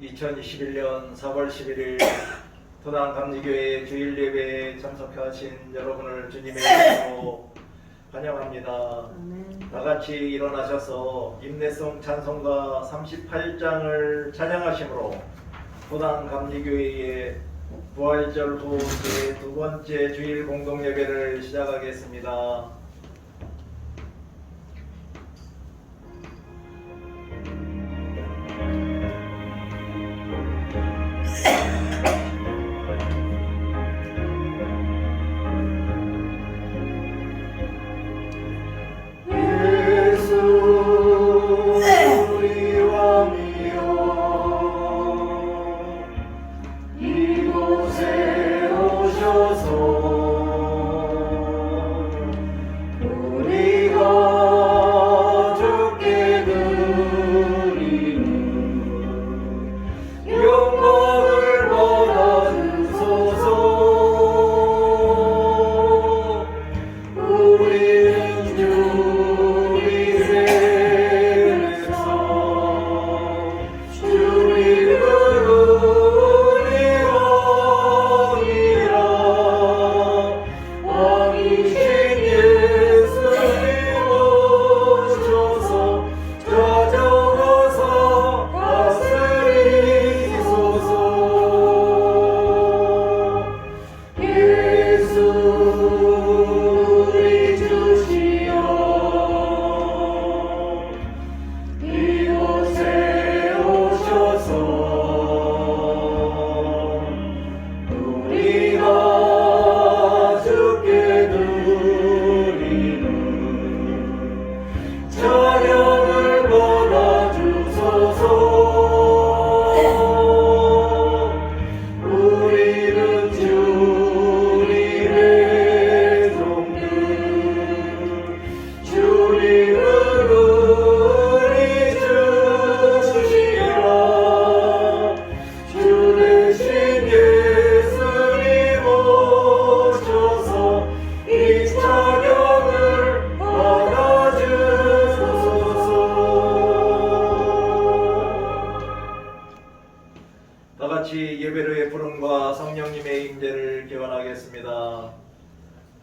2021년 4월 11일 도당 감리교회 주일 예배에 참석하신 여러분을 주님의 이름으로 환영합니다. 다 같이 일어나셔서 임내송 찬송가 38장을 찬양하심으로 도당 감리교회의 부활절 후 제 2번째 주일 공동 예배를 시작하겠습니다. 예배로의 부름과 성령님의 임재를 기원하겠습니다.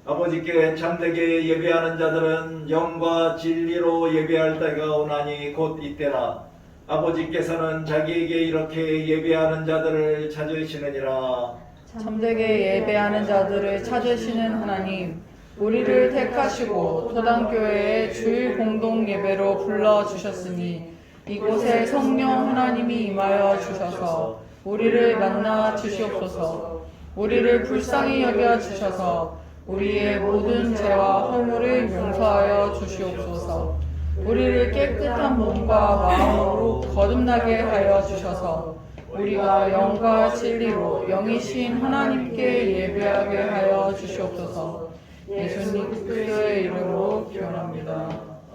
아버지께 참되게 예배하는 자들은 영과 진리로 예배할 때가 오나니 곧 이때라. 아버지께서는 자기에게 이렇게 예배하는 자들을 찾으시느니라. 참되게 예배하는 자들을 찾으시는 하나님, 우리를 택하시고 도당교회의 주일 공동 예배로 불러주셨으니 이곳에 성령 하나님이 임하여 주셔서 우리를 만나 주시옵소서. 우리를 불쌍히 여겨 주셔서 우리의 모든 죄와 허물을 용서하여 주시옵소서. 우리를 깨끗한 몸과 마음으로 거듭나게 하여 주셔서 우리가 영과 진리로 영이신 하나님께 예배하게 하여 주시옵소서. 예수님 그리스도의 이름으로 기원합니다.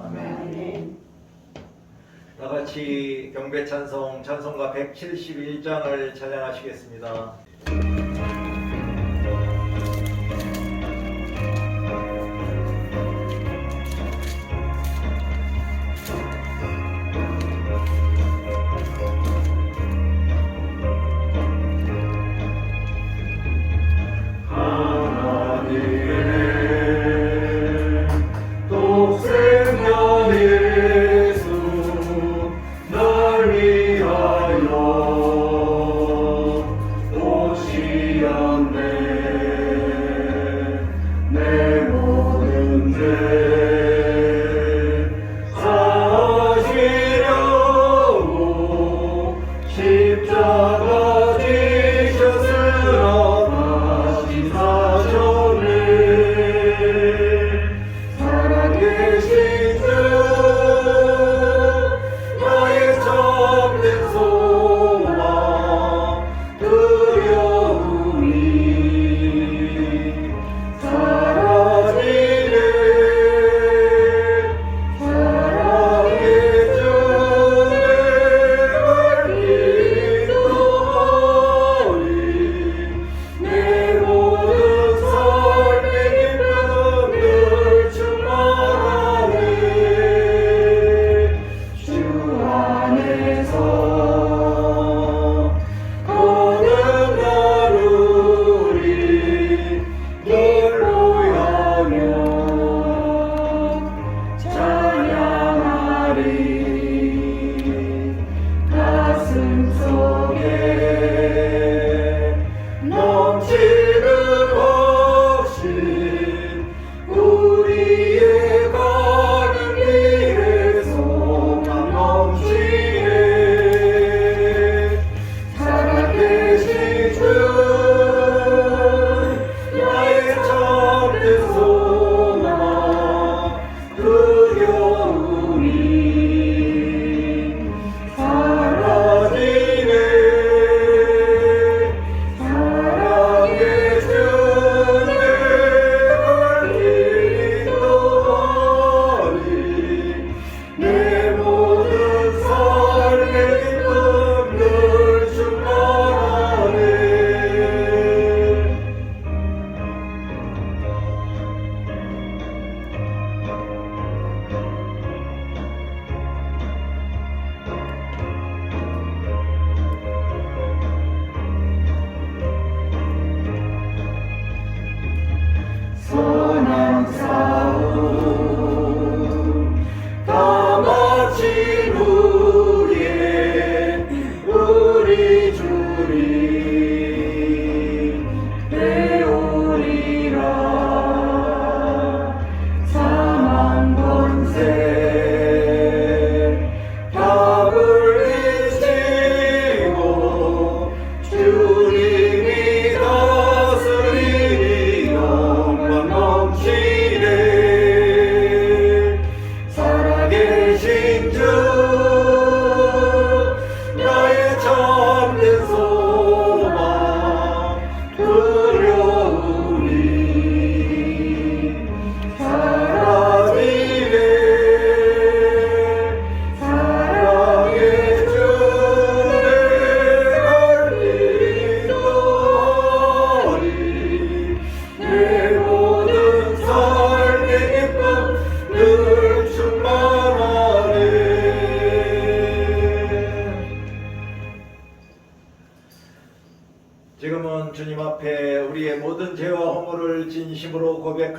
아멘. 다 같이 경배 찬송 찬송가 171장을 찬양하시겠습니다. 오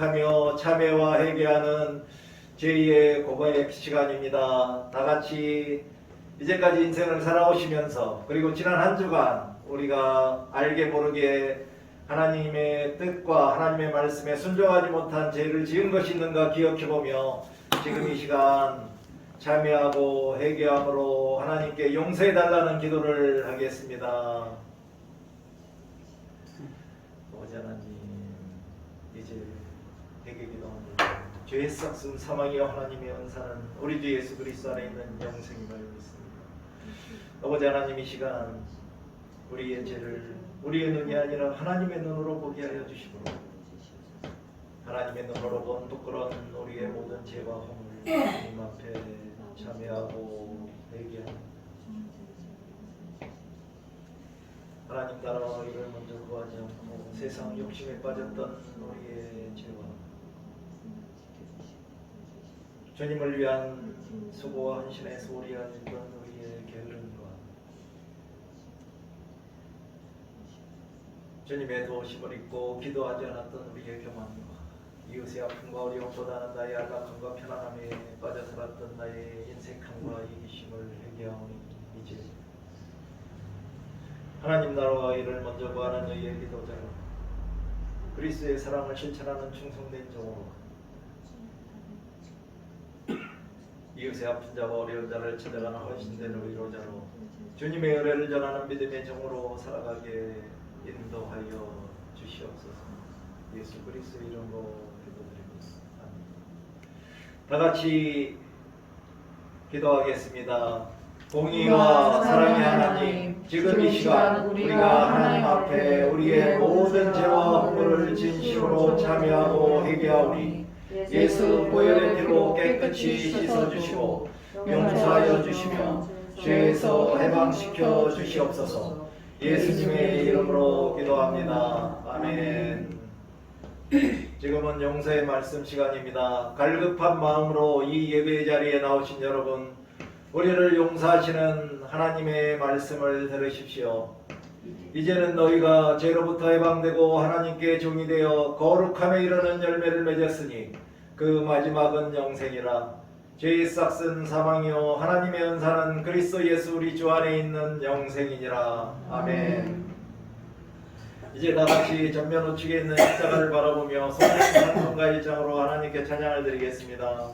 고백하며 참회와 회개하는 제2의 고백 시간입니다. 다 같이 이제까지 인생을 살아오시면서 그리고 지난 한 주간 우리가 알게 모르게 하나님의 뜻과 하나님의 말씀에 순종하지 못한 죄를 지은 것이 있는가 기억해보며 지금 이 시간 참회하고 회개함으로 하나님께 용서해달라는 기도를 하겠습니다. 아버지 하나님, 이제 회개 기도합니다. 죄의 싹슨 사망이여 하나님의 은사는 우리 주 예수 그리스도 안에 있는 영생임을 믿습니다. 아버지 하나님, 이 시간 우리의 죄를 우리의 눈이 아니라 하나님의 눈으로 보게 하여 주시고 하나님의 눈으로 본 부끄러운 우리의 모든 죄와 허물 하나님 앞에 참회하고 회개하는 하나님 나라 이를 먼저 구하지 않고 세상 욕심에 빠졌던 우리의 죄와 주님을 위한 수고와 헌신의 소리가 있던 우리의 게으름과 주님의 도우심을 잊고 기도하지 않았던 우리의 교만과 이웃의 아픔과 어려움보다는 나의 안락함과 편안함에 빠져 살았던 나의 인색함과 이기심을 회개하오니 이제 하나님 나라와 이를 먼저 구하는 의의 기도자로 그리스도의 사랑을 실천하는 충성된 종으로 이웃의 아픈 자와 어려운 자를 찾아가는 헌신된 위로자로 주님의 은혜를 전하는 믿음의 종으로 살아가게 인도하여 주시옵소서. 예수 그리스도 이름으로 기도드립니다. 아멘. 다 같이 기도하겠습니다. 공의와 사랑의 하나님, 지금 이 시간 우리가 하나님 앞에 우리의 모든 죄와 허물을 진심으로 참여하고 회개하오니 예수 보혈의 피로 깨끗이 씻어주시고 용서하여 주시며 죄에서 해방시켜 주시옵소서. 예수님의 이름으로 기도합니다. 아멘. 지금은 용서의 말씀 시간입니다. 갈급한 마음으로 이 예배 자리에 나오신 여러분, 우리를 용서하시는 하나님의 말씀을 들으십시오. 이제는 너희가 죄로부터 해방되고 하나님께 종이 되어 거룩함에 이르는 열매를 맺었으니 그 마지막은 영생이라. 죄의 싹슨 사망이요 하나님의 은사는 그리스도 예수 우리 주 안에 있는 영생이니라. 아멘. 이제 다같이 전면 우측에 있는 십자가를 바라보며 손에 찬송가 1장으로 하나님께 찬양을 드리겠습니다.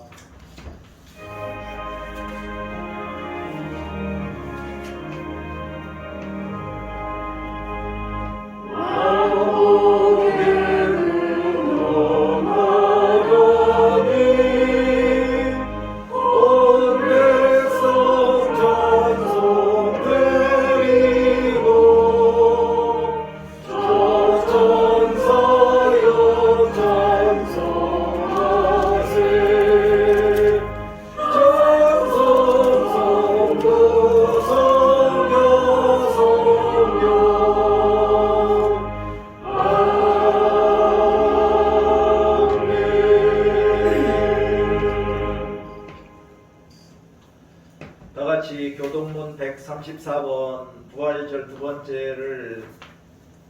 교동문 134번 부활절 두 번째를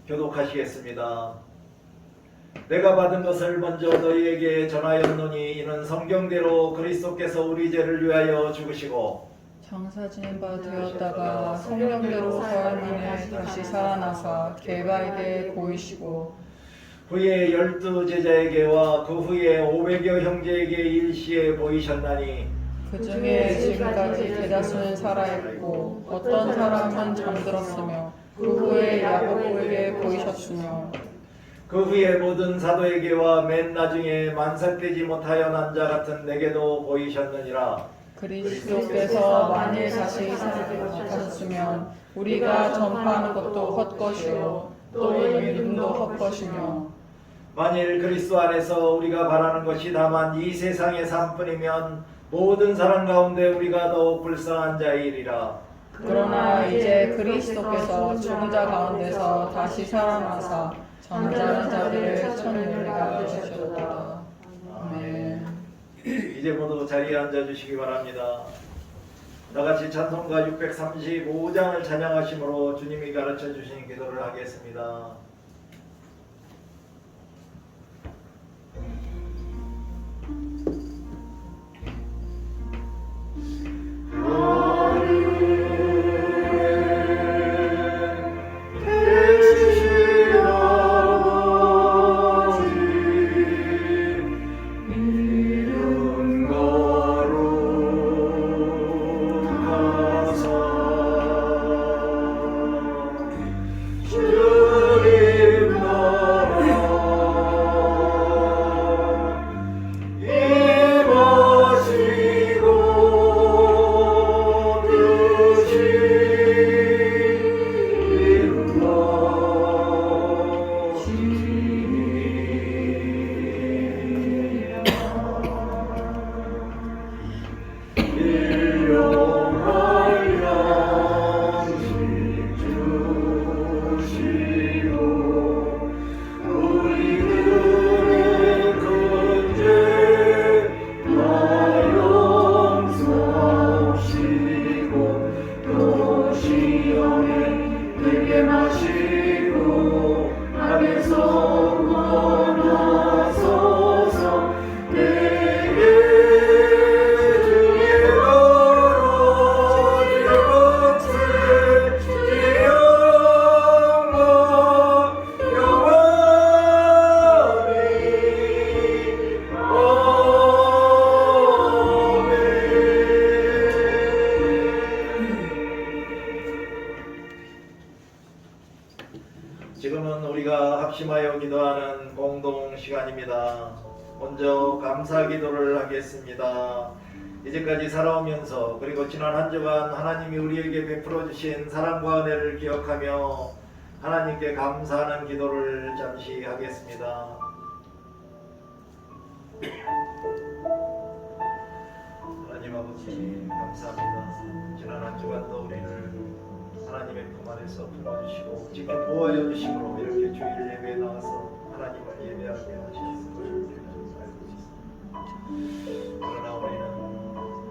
교독하시겠습니다. 내가 받은 것을 먼저 너희에게 전하였노니 이는 성경대로 그리스도께서 우리 죄를 위하여 죽으시고 장사 지낸 바 되었다가 성령대로 사흘 만에 다시 살아나사 개바에게 보이시고 후에 12 제자에게와 그 후에 500여 형제에게 일시에 보이셨나니 그 중에 지금까지 대다수는 살아있고 어떤 사람은 잠들었으며 그 후에 야고보에게 보이셨으며 그 후에 모든 사도에게와 맨 나중에 만삭되지 못하여 난 자 같은 내게도 보이셨느니라. 그리스도께서 만일 다시 살지 못하셨으면 우리가 전파하는 것도 헛것이요 또 이 믿음도 헛것이며 만일 그리스도 안에서 우리가 바라는 것이 다만 이 세상의 삶뿐이면 모든 사람 가운데 우리가 더욱 불쌍한 자이리라. 그러나 이제 그리스도께서 죽은 자 가운데서 다시 살아나사 잠자는 자들을 천일가 주셨다. 아멘. 이제 모두 자리에 앉아주시기 바랍니다. 다같이 찬송가 635장을 찬양하심으로 주님이 가르쳐 주신 기도를 하겠습니다. 일용할 양식 주시고 우리들의 근죄 다 용서하시고 또 시험에 들게 마시고 악에서 구원하소서. 내게 주의 걸어질 것을 주의 영광 영원히 지금은 우리가 합심하여 기도하는 공동 시간입니다. 먼저 감사 기도를 하겠습니다. 이제까지 살아오면서 그리고 지난 한 주간 하나님이 우리에게 베풀어 주신 사랑과 은혜를 기억하며 하나님께 감사하는 기도를 잠시 하겠습니다. 하나님 아버지 감사합니다. 지난 한 주간도 우리를 하나님의 품 안에서 품어주시고 직접 보호하여 주심으로 이렇게 주일 예배에 나와서 하나님을 예배하게 하셨음을 알고 있습니다. 그러나 우리는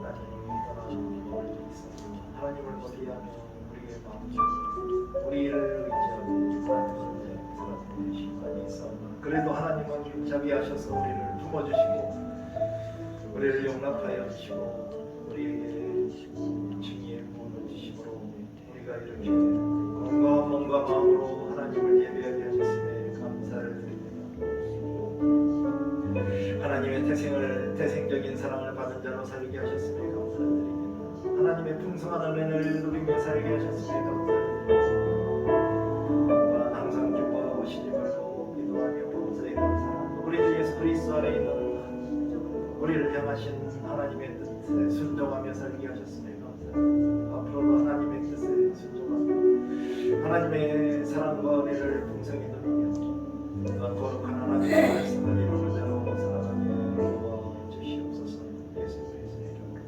하나님이 떠나신 멀리 있습니다. 하나님을 멀리하며 우리의 마음속에 우리를 의지하고 하나님의 사랑의 심판이 있사오나 그래도 하나님은 자비하셔서 우리를 품어주시고 우리를 용납하여 주시고 우리에게 증의의 구원을 주심으로 우리가 이렇게 건강한 몸과 마음으로 하나님을 예배하게 하셨음에 감사를 드립니다. 하나님의 태생적인 사랑을 받은 자로 살게 하셨음에 감사를 드립니다. 하나님의 풍성한 은혜를 누리며 살게 하셨음에 감사를 드립니다. 또한 항상 기뻐하고 쉬지 말고 기도하며 범사에 감사합니다. 우리 주 예수 그리스도 안에 있는 우리를 향하신 하나님의 뜻에 순종하며 살게 하셨음에 감사합니다. 앞으로도 하나님의 뜻에 순종하며 하나님의 사랑과 은혜를 풍성히 누리며 또한 거룩한 하나님의 말씀을 이루는 대로 살아가게 도와주시옵소서. 예수 그리스도의 이름으로.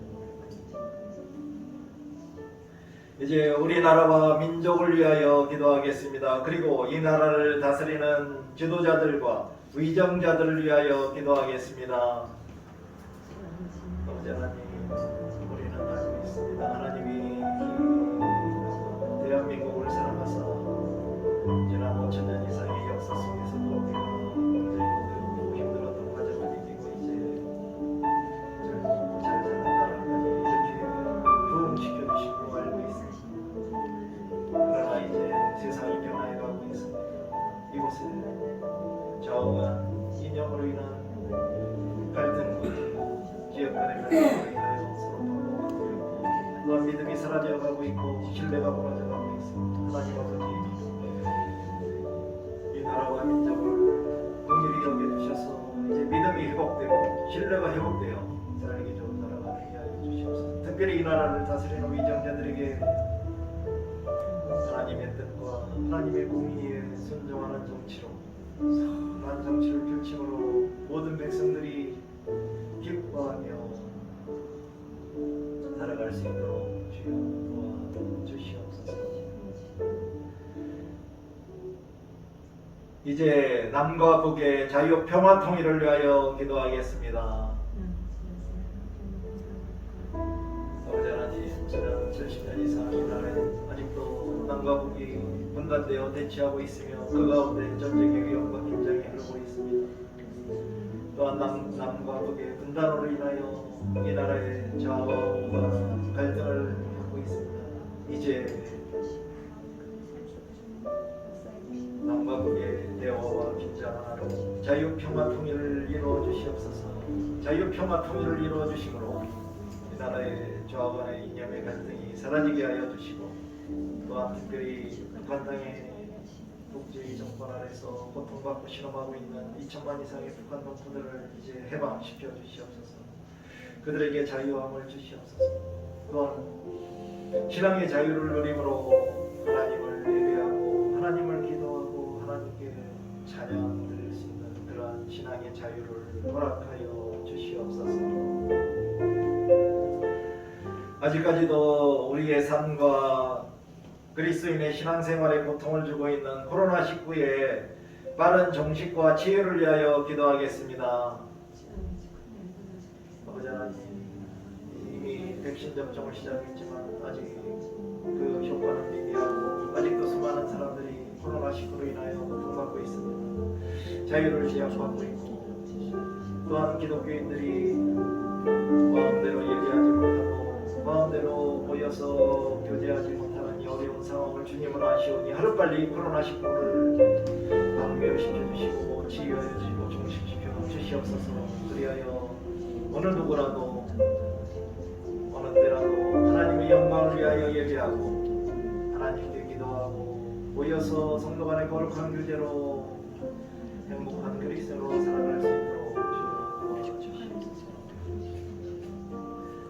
이제 우리나라와 민족을 위하여 기도하겠습니다. 그리고 이 나라를 다스리는 지도자들과 위정자들을 위하여 기도하겠습니다. 하나님, 우리는 알고 있습니다. 하나님이 대한민국을 사랑하사 지난 5,000년 이상의 역사 속에서도 우리가 힘들고 힘들었던 과정을 이기고 이제 잘 사는 나라까지 이렇게 부흥시켜 주시고 알고 있습니다. 그러나 이제 세상이 변화해 가고 있습니다. 이곳에 좌우간 이념으로 인한 갈등과 지역 간의 갈등으로 인하여 서로 반복하고 있고 또한 믿음이 사라져가고 있고 신뢰가 무너져가고 있습니다. 하나님 아버지 이 나라와 민족을 긍휼히 여겨주셔서 이제 믿음이 회복되고 신뢰가 회복되어 살기 좋은 나라가 되게 하여 주시옵소서. 특별히 이 나라를 다스리는 위정자들에게 하나님의 뜻과 하나님의 공의에 순종하는 정치로 선한 정치를 필침으로 모든 백성들이 기뻐하며 살아갈 수 있도록 주여 도와주시옵소서. 이제 남과 북의 자유 평화 통일을 위하여 기도하겠습니다. 아버지 하나님, 지난 70년 이상 이 나라에 아직도 남과 북이 분단되어 대치하고 있으며 그 가운데 전쟁의 위험과 긴장이 흐르고 있습니다. 또한 남과 북의 분단으로 인하여 이 나라의 좌우와 갈등을 하고 있습니다. 이제 남과 북의 대화와 긴장 하나로 자유 평화 통일을 이루어 주시옵소서. 자유 평화 통일을 이루어 주심으로 이 나라의 좌우 간의 이념의 갈등이 사라지게 하여 주시고 또한 특별히 북한 땅의 독재의 정권 아래서 고통받고 실험하고 있는 2천만 이상의 북한 동포들을 이제 해방시켜 주시옵소서. 그들에게 자유함을 주시옵소서. 또한 신앙의 자유를 누림으로 하나님을 예배하고 하나님을 기도하고 하나님께 찬양 드릴 수 있는 그러한 신앙의 자유를 허락하여 주시옵소서. 아직까지도 우리의 삶과 그리스도인의 신앙생활에 고통을 주고 있는 코로나19의 빠른 종식과 치유를 위하여 기도하겠습니다. 아버지 하나님, 이미 백신 접종을 시작했지만 아직 그 효과는 미미하고 아직도 수많은 사람들이 코로나19로 인하여 고통받고 있습니다. 자유를 제약받고 있고 또한 기독교인들이 마음대로 예배하지 못하고 마음대로 모여서 교제하지 못하는 이 어려운 상황을 주님은 아시오니 하루빨리 코로나19를 박멸시켜 주시고 치유하여 주시고 종식시켜 주시옵소서. 그리하여 어느 누구라도 어느 때라도 하나님의 영광을 위하여 예배하고 하나님께 기도하고 모여서 성도 간의 거룩한 교제로 행복한 그리스도로 살아갈 수 있도록 도와주시옵소서.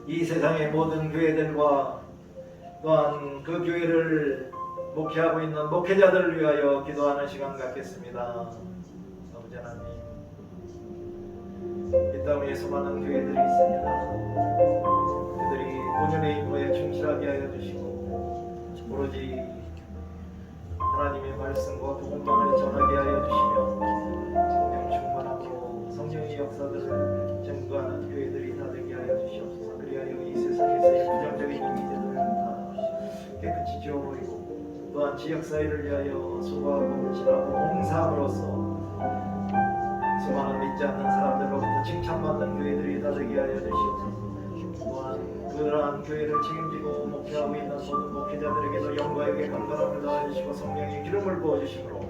이 세상의 모든 교회들과 또한 그 교회를 목회하고 있는 목회자들을 위하여 기도하는 시간 갖겠습니다. 아버지 하나님, 이 땅 위에 수많은 교회들이 있습니다. 그들이 본연의 임무에 충실하게 하여 주시고 오로지 하나님의 말씀과 복음만을 전하게 하여 주시며 성령 충만함으로 성령의 역사들을 증거하는 교회들이 다 되게 하여 주시옵소서. 그리하여 이 세상에서의 부정적인 이미지들을 다 깨끗이 지워버리고 또한 지역사회를 위하여 수고하고 헌신하고 봉사함으로써 수많은 믿지 않는 사람들로부터 칭찬받는 교회들이 다 되게 하여 주시옵소서. 또한 그러한 교회를 책임지고 목회하고 있는 모든 목회자들에게도 영광에게 강건함을 더하시고 성령의 기름을 부어주시므로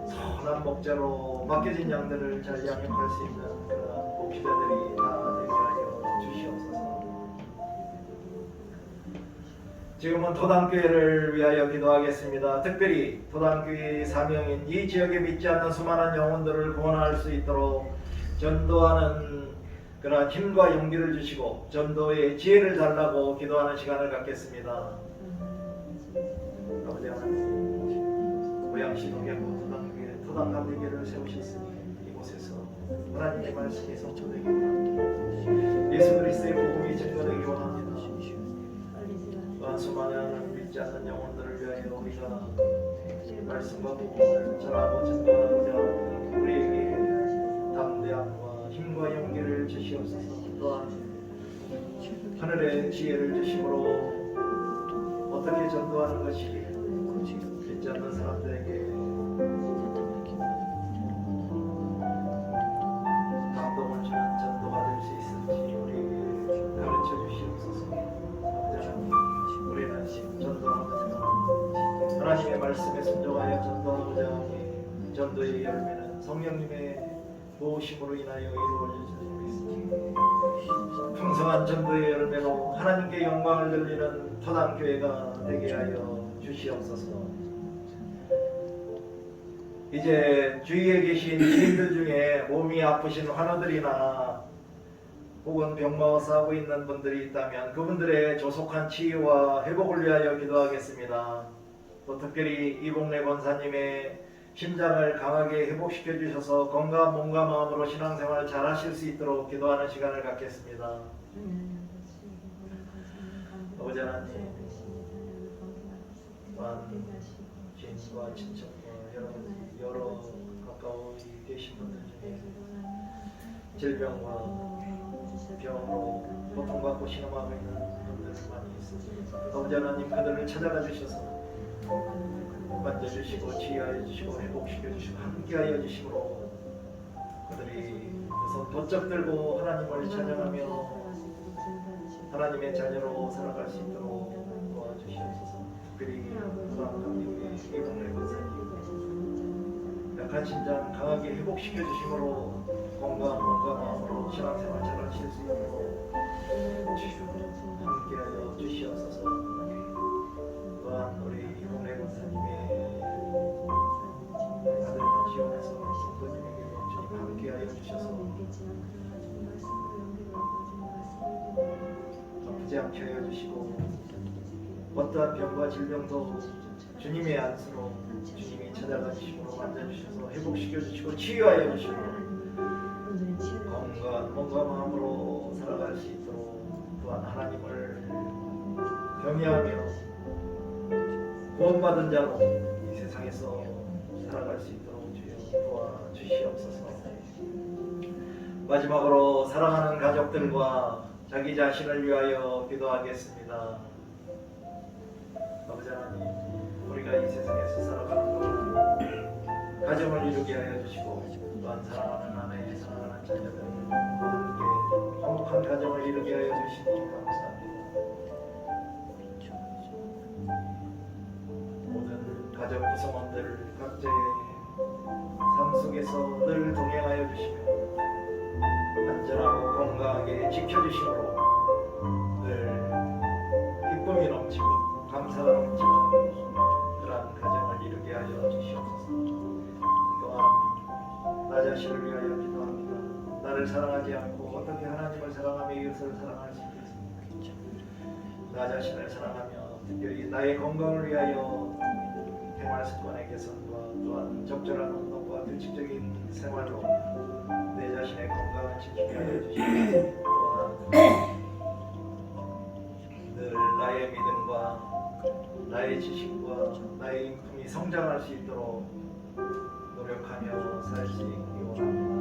선한 목자로 맡겨진 양들을 잘 양육할 수 있는 그러한 목회자들이 다 되게 하여 주시옵소서. 지금은 도당교회를 위하여 기도하겠습니다. 특별히 도당교회의 사명인 이 지역에 믿지 않는 수많은 영혼들을 구원할 수 있도록 전도하는 그러한 힘과 용기를 주시고 전도의 지혜를 달라고 기도하는 시간을 갖겠습니다. 아버지 하나님, 고양시 동양구 도당교회 도당감리교회를 세우셨으니 이곳에서 하나님의 말씀이 성취되기 원합니다. 예수 그리스도의 복음이 증거되기 원합니다. 또한 수많은 믿지 않는 영혼들을 위하여 우리가 말씀과 복음을 전하고 증거하고자 우리에게 담대함과 힘과 용기를 주시옵소서. 또한 하늘의 지혜를 주심으로 어떻게 전도하는 것이 믿지 않는 사람들에게 감동을 주는 전도가 될 수 있을지 우리에게 가르쳐 주시옵소서. 우리는 전도하고자 하나님의 말씀에 순종하여 전도하고자 하니 전도의 열매는 성령님의 도우심으로 인하여 이루어질 수 있습니다. 풍성한 전도의 열매로 하나님께 영광을 돌리는 토당교회가 되게 하여 주시옵소서. 이제 주위에 계신 지인들 중에 몸이 아프신 환우들이나 혹은 병마와 싸우고 있는 분들이 있다면 그분들의 조속한 치유와 회복을 위하여 기도하겠습니다. 또 특별히 이봉래 권사님의 심장을 강하게 회복시켜 주셔서 건강한 몸과 마음으로 신앙생활을 잘 하실 수 있도록 기도하는 시간을 갖겠습니다. 아버지 하나님, 또한 지인과 친척과 여러 가까이 계신 분들 중에 질병과 병으로 고통받고 신음하고 있는 분들 많이 있습니다. 아버지 하나님, 그들을 찾아가 주셔서 만져주시고 치유하여 주시고 회복시켜 주시고 함께하여 주심으로 그들이 그래서 번쩍 들고 하나님을 찬양하며 하나님의 자녀로 살아갈 수 있도록 도와주시옵소서. 특별히 도당감리교회 이봉래 권사님 약한 심장 강하게 회복시켜 주심으로 건강한 몸과 마음으로 신앙생활 잘 하실 수 있도록 함께하여 주시옵소서. 또한 우리 이봉래 권사님의 아들을 지원해서 성도님에게도 주님 함께하여 주셔서 아프지 않게 하여 주시고 어떠한 병과 질병도 주님의 안수로 주님이 찾아가 주심으로 만져주셔서 회복시켜 주시고 치유하여 주시고 건강한 몸과 마음으로 살아갈 수 있도록 또한 하나님을 경외하며 구원받은 자로 이 세상에서 살아갈 수 있도록 주여 도와주시옵소서. 마지막으로 사랑하는 가족들과 자기 자신을 위하여 기도하겠습니다. 아버지 하나님, 우리가 이 세상에서 살아가는 동안 가정을 이루게 하여 주시고 또한 사랑하는 아내, 사랑하는 자녀들과 함께 화목한 가정을 이루게 하여 주시니 감사합니다. 모든 가정 구성원들 각자의 삶 속에서 늘 동행하여 주시며 안전하고 건강하게 지켜주심으로 늘 기쁨이 넘치고 감사가 넘치는 그러한 가정을 이루게 하여 주시옵소서. 또한 나 자신을 위하여 기도합니다. 나를 사랑하지 않고 어떻게 하나님을 사랑하며 이웃을 사랑할 수 있겠습니까? 나 자신을 사랑하며 특별히 나의 건강을 위하여 생활 습관의 개선과 또한 적절한 운동과 규칙적인 생활로 내 자신의 건강을 지키게 하여 주시옵소서. 늘 나의 믿음과 나의 지식과 나의 인품이 성장할 수 있도록 노력하며 살 수 있기 원합니다.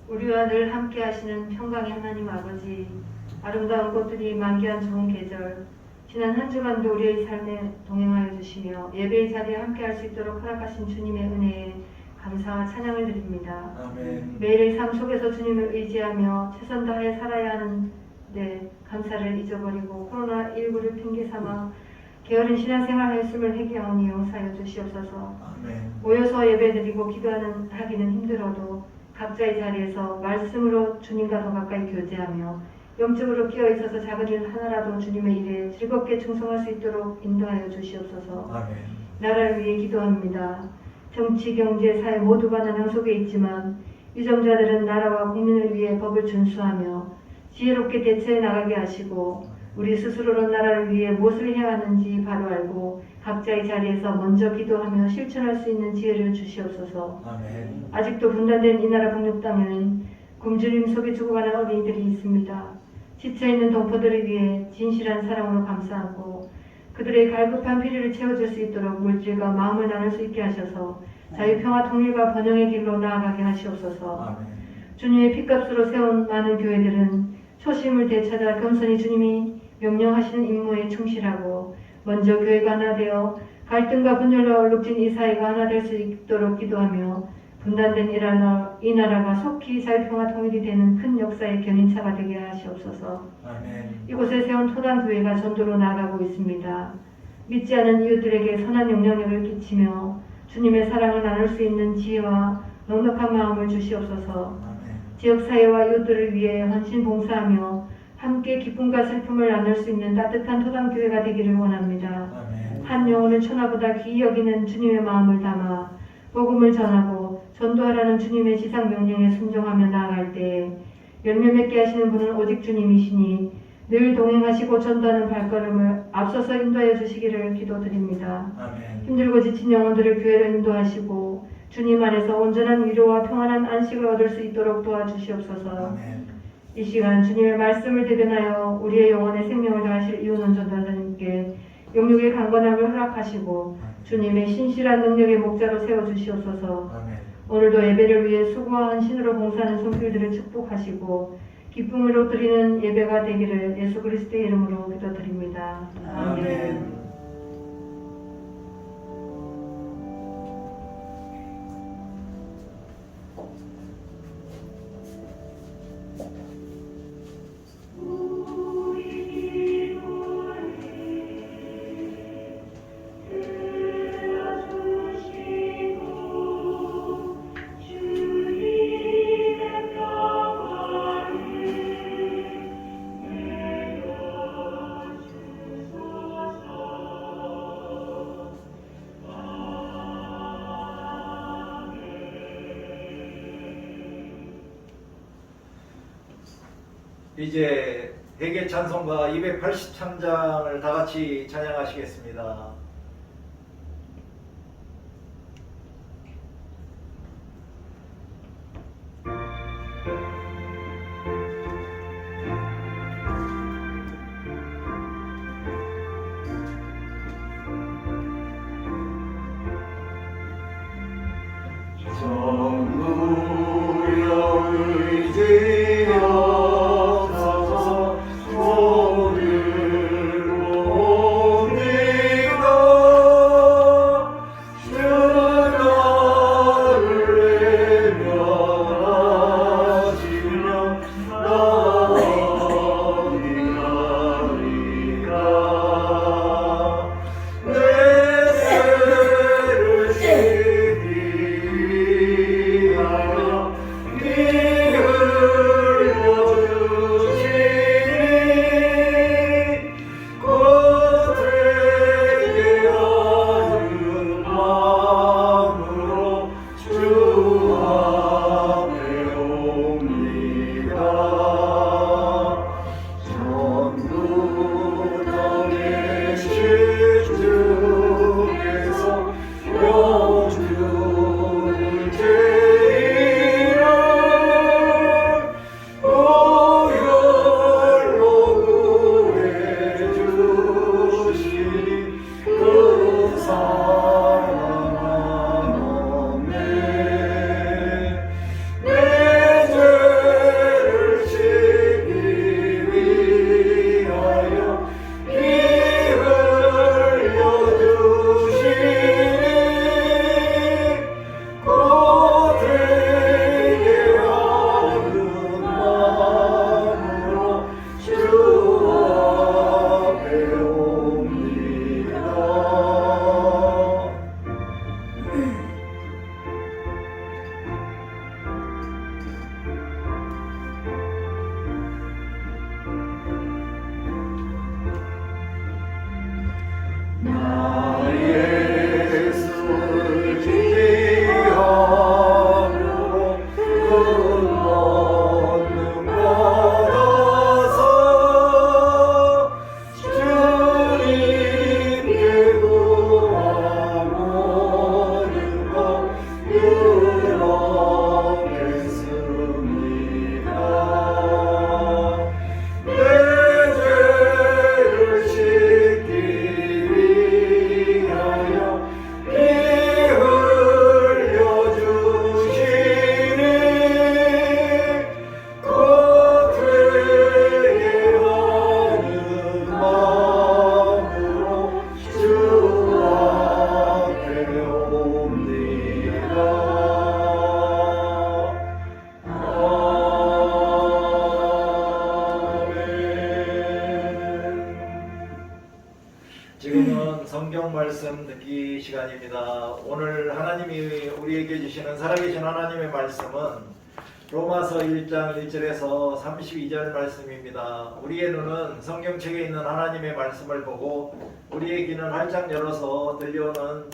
우리와 늘 함께 하시는 평강의 하나님 아버지, 아름다운 꽃들이 만개한 좋은 계절, 지난 한 주간도 우리의 삶에 동행하여 주시며 예배의 자리에 함께 할 수 있도록 허락하신 주님의 은혜에 감사와 찬양을 드립니다. 아멘. 매일의 삶 속에서 주님을 의지하며 최선 다해 살아야 하는데 감사를 잊어버리고 코로나19를 핑계삼아 게으른 신앙생활 하였음을 회개하오니 용서하여 주시옵소서. 아멘. 모여서 예배드리고 하기는 힘들어도 각자의 자리에서 말씀으로 주님과 더 가까이 교제하며 영적으로 끼어있어서 작은 일 하나라도 주님의 일에 즐겁게 충성할 수 있도록 인도하여 주시옵소서. 아멘. 나라를 위해 기도합니다. 정치, 경제, 사회 모두가 난항 속에 있지만 유정자들은 나라와 국민을 위해 법을 준수하며 지혜롭게 대처해 나가게 하시고 우리 스스로는 나라를 위해 무엇을 해야 하는지 바로 알고 각자의 자리에서 먼저 기도하며 실천할 수 있는 지혜를 주시옵소서. 아멘. 아직도 분단된 이 나라 북녘 땅에는 굶주림 속에 죽어가는 어린이들이 있습니다. 지쳐있는 동포들을 위해 진실한 사랑으로 감싸고 그들의 갈급한 필요를 채워줄 수 있도록 물질과 마음을 나눌 수 있게 하셔서 자유, 평화, 통일과 번영의 길로 나아가게 하시옵소서. 아멘. 주님의 핏값으로 세운 많은 교회들은 초심을 되찾아 겸손히 주님이 명령하시는 임무에 충실하고 먼저 교회가 하나 되어 갈등과 분열로 얼룩진 이 사회가 하나 될 수 있도록 기도하며 분단된 이 나라가 속히 자유평화 통일이 되는 큰 역사의 견인차가 되게 하시옵소서. 아멘. 이곳에 세운 토단교회가 전도로 나아가고 있습니다. 믿지 않은 이웃들에게 선한 영향력을 끼치며 주님의 사랑을 나눌 수 있는 지혜와 넉넉한 마음을 주시옵소서. 아멘. 지역사회와 이웃들을 위해 헌신 봉사하며 함께 기쁨과 슬픔을 나눌 수 있는 따뜻한 토단교회가 되기를 원합니다. 아멘. 한 영혼을 천하보다 귀히 여기는 주님의 마음을 담아 복음을 전하고 전도하라는 주님의 지상 명령에 순종하며 나아갈 때 열매 맺게 하시는 분은 오직 주님이시니 늘 동행하시고 전도하는 발걸음을 앞서서 인도하여 주시기를 기도드립니다. 아멘. 힘들고 지친 영혼들을 교회로 인도하시고 주님 안에서 온전한 위로와 평안한 안식을 얻을 수 있도록 도와주시옵소서. 아멘. 이 시간 주님의 말씀을 대변하여 우리의 영혼의 생명을 더하실 이웃은 전도자님께 영육의 강건함을 허락하시고 주님의 신실한 능력의 목자로 세워주시옵소서. 아멘. 오늘도 예배를 위해 수고한 신으로 봉사하는 손길들을 축복하시고 기쁨으로 드리는 예배가 되기를 예수 그리스도의 이름으로 기도드립니다. 아멘. 이제 회개 찬송가 280찬장을 다 같이 찬양하시겠습니다. 전부여 의지하소서 오늘 옵니다. 주 나를 외면하시며 나아가리라. 내 죄를 씻기 위하여 피 흘려주시니 곧 회개하는 마음으로 주 앞에 옵니다. 전부 땅의 실중에서 영주를 제이라 보혈로 구해주시니 그 사랑은 없네. 내 죄를 씻기 위하여 피 흘려주시니 곧 회개하는 마음으로 주 앞에 옵니다. 나 예수를 기대함으로 끝없는 받아서 주님께 구하는 것 유력했습니다. 내 죄를 씻기 위하여 피 흘려주시니 곧 회개하는 마음으로 주 앞에 옵니다. 지금은 성경 말씀 듣기 시간입니다. 오늘 하나님이 우리에게 주시는 살아계신 하나님의 말씀은 로마서 1장 1절에서 32절 말씀입니다. 우리의 눈은 성경책에 있는 하나님의 말씀을 보고 우리의 귀는 활짝 열어서 들려오는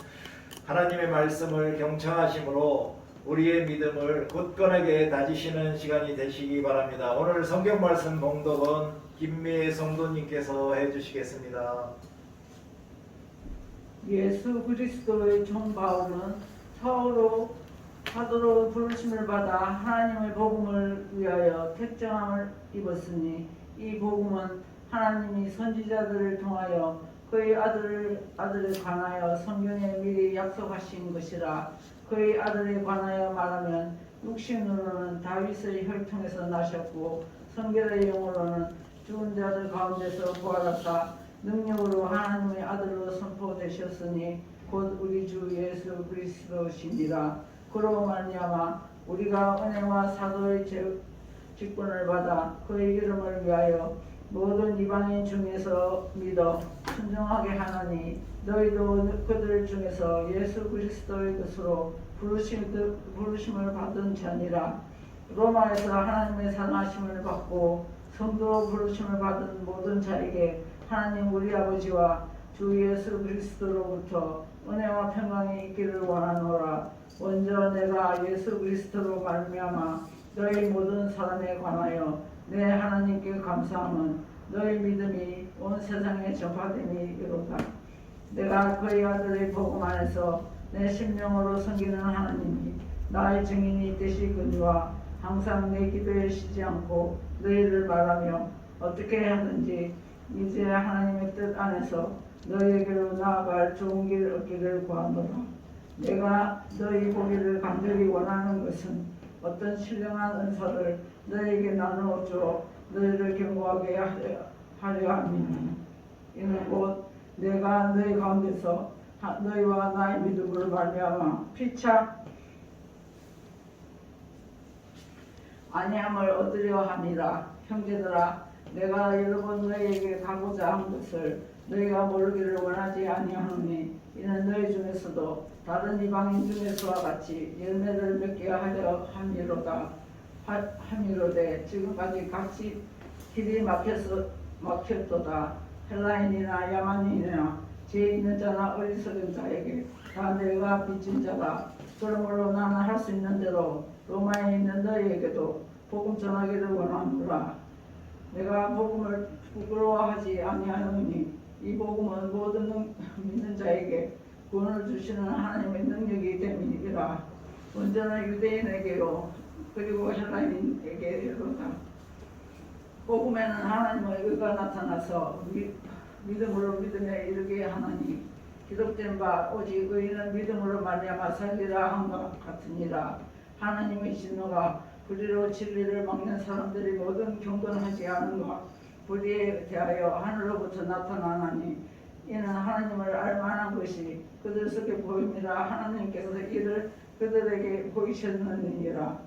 하나님의 말씀을 경청하심으로 우리의 믿음을 굳건하게 다지시는 시간이 되시기 바랍니다. 오늘 성경 말씀 봉독은 김미애 성도님께서 해주시겠습니다. 예수 그리스도의 종 바울은 사도로 부르심을 받아 하나님의 복음을 위하여 택정함을 입었으니 이 복음은 하나님이 선지자들을 통하여 그의 아들에 관하여 성경에 미리 약속하신 것이라. 그의 아들에 관하여 말하면 육신으로는 다윗의 혈통에서 나셨고 성결의 영으로는 죽은 자들 가운데서 부활하사 능력으로 하나님의 아들로 선포되셨으니 곧 우리 주 예수 그리스도시니라. 그로 말미암아 우리가 은혜와 사도의 직분을 받아 그의 이름을 위하여 모든 이방인 중에서 믿어 순종하게 하나니 너희도 그들 중에서 예수 그리스도의 뜻으로 부르심을 받은 자니라. 로마에서 하나님의 사랑하심을 받고 성도 부르심을 받은 모든 자에게 하나님 우리 아버지와 주 예수 그리스도로부터 은혜와 평강이 있기를 원하노라. 먼저 내가 예수 그리스도로 말미암아 너희 모든 사람에 관하여 내 하나님께 감사함은 너희 믿음이 온 세상에 전파됨이 이로다. 내가 그의 아들의 복음 안에서 내 심령으로 섬기는 하나님이 나의 증인이 되시거니와 항상 내 기도에 쉬지 않고 너희를 바라며 어떻게 하든지 이제 하나님의 뜻 안에서 너희에게로 나아갈 좋은 길 얻기를 구하노라. 내가 너희 보기를 간절히 원하는 것은 어떤 신령한 은사를 너희에게 나누어 주어 너희를 견고하게 하려 함이니 이는 곧 내가 너희 가운데서 너희와 나의 믿음으로 말미암아 피차 아니함을 얻으려 함이라. 형제들아, 내가 여러 번 너희에게 가고자 한 것을 너희가 모르기를 원하지 아니하노니 이는 너희 중에서도 다른 이방인 중에서와 같이 열매를 맺게 하려 함이로되 지금까지 같이 길이 막혔도다. 헬라인이나 야만인이나 지혜 있는 자나 어리석은 자에게 다 내가 빚진 자다. 그러므로 나는 할 수 있는 대로 로마에 있는 너희에게도 복음 전하기를 원하노라. 내가 복음을 부끄러워하지 아니하노니 이 복음은 모든 믿는 자에게 구원을 주시는 하나님의 능력이 됨이니라. 먼저는 유대인에게로 그리고 헬라인에게로다. 복음에는 하나님의 의가 나타나서 믿음으로 믿음에 이르게 하나니 기록된 바 오직 의인은 믿음으로 말미암아 살리라 한 것 같으니라. 하나님의 진노가 불의로 진리를 막는 사람들이 모든 경건하지 않은가 불의에 대하여 하늘로부터 나타나나니 이는 하나님을 알만한 것이 그들 속에 보임이라. 하나님께서 이를 그들에게 보이셨느니라.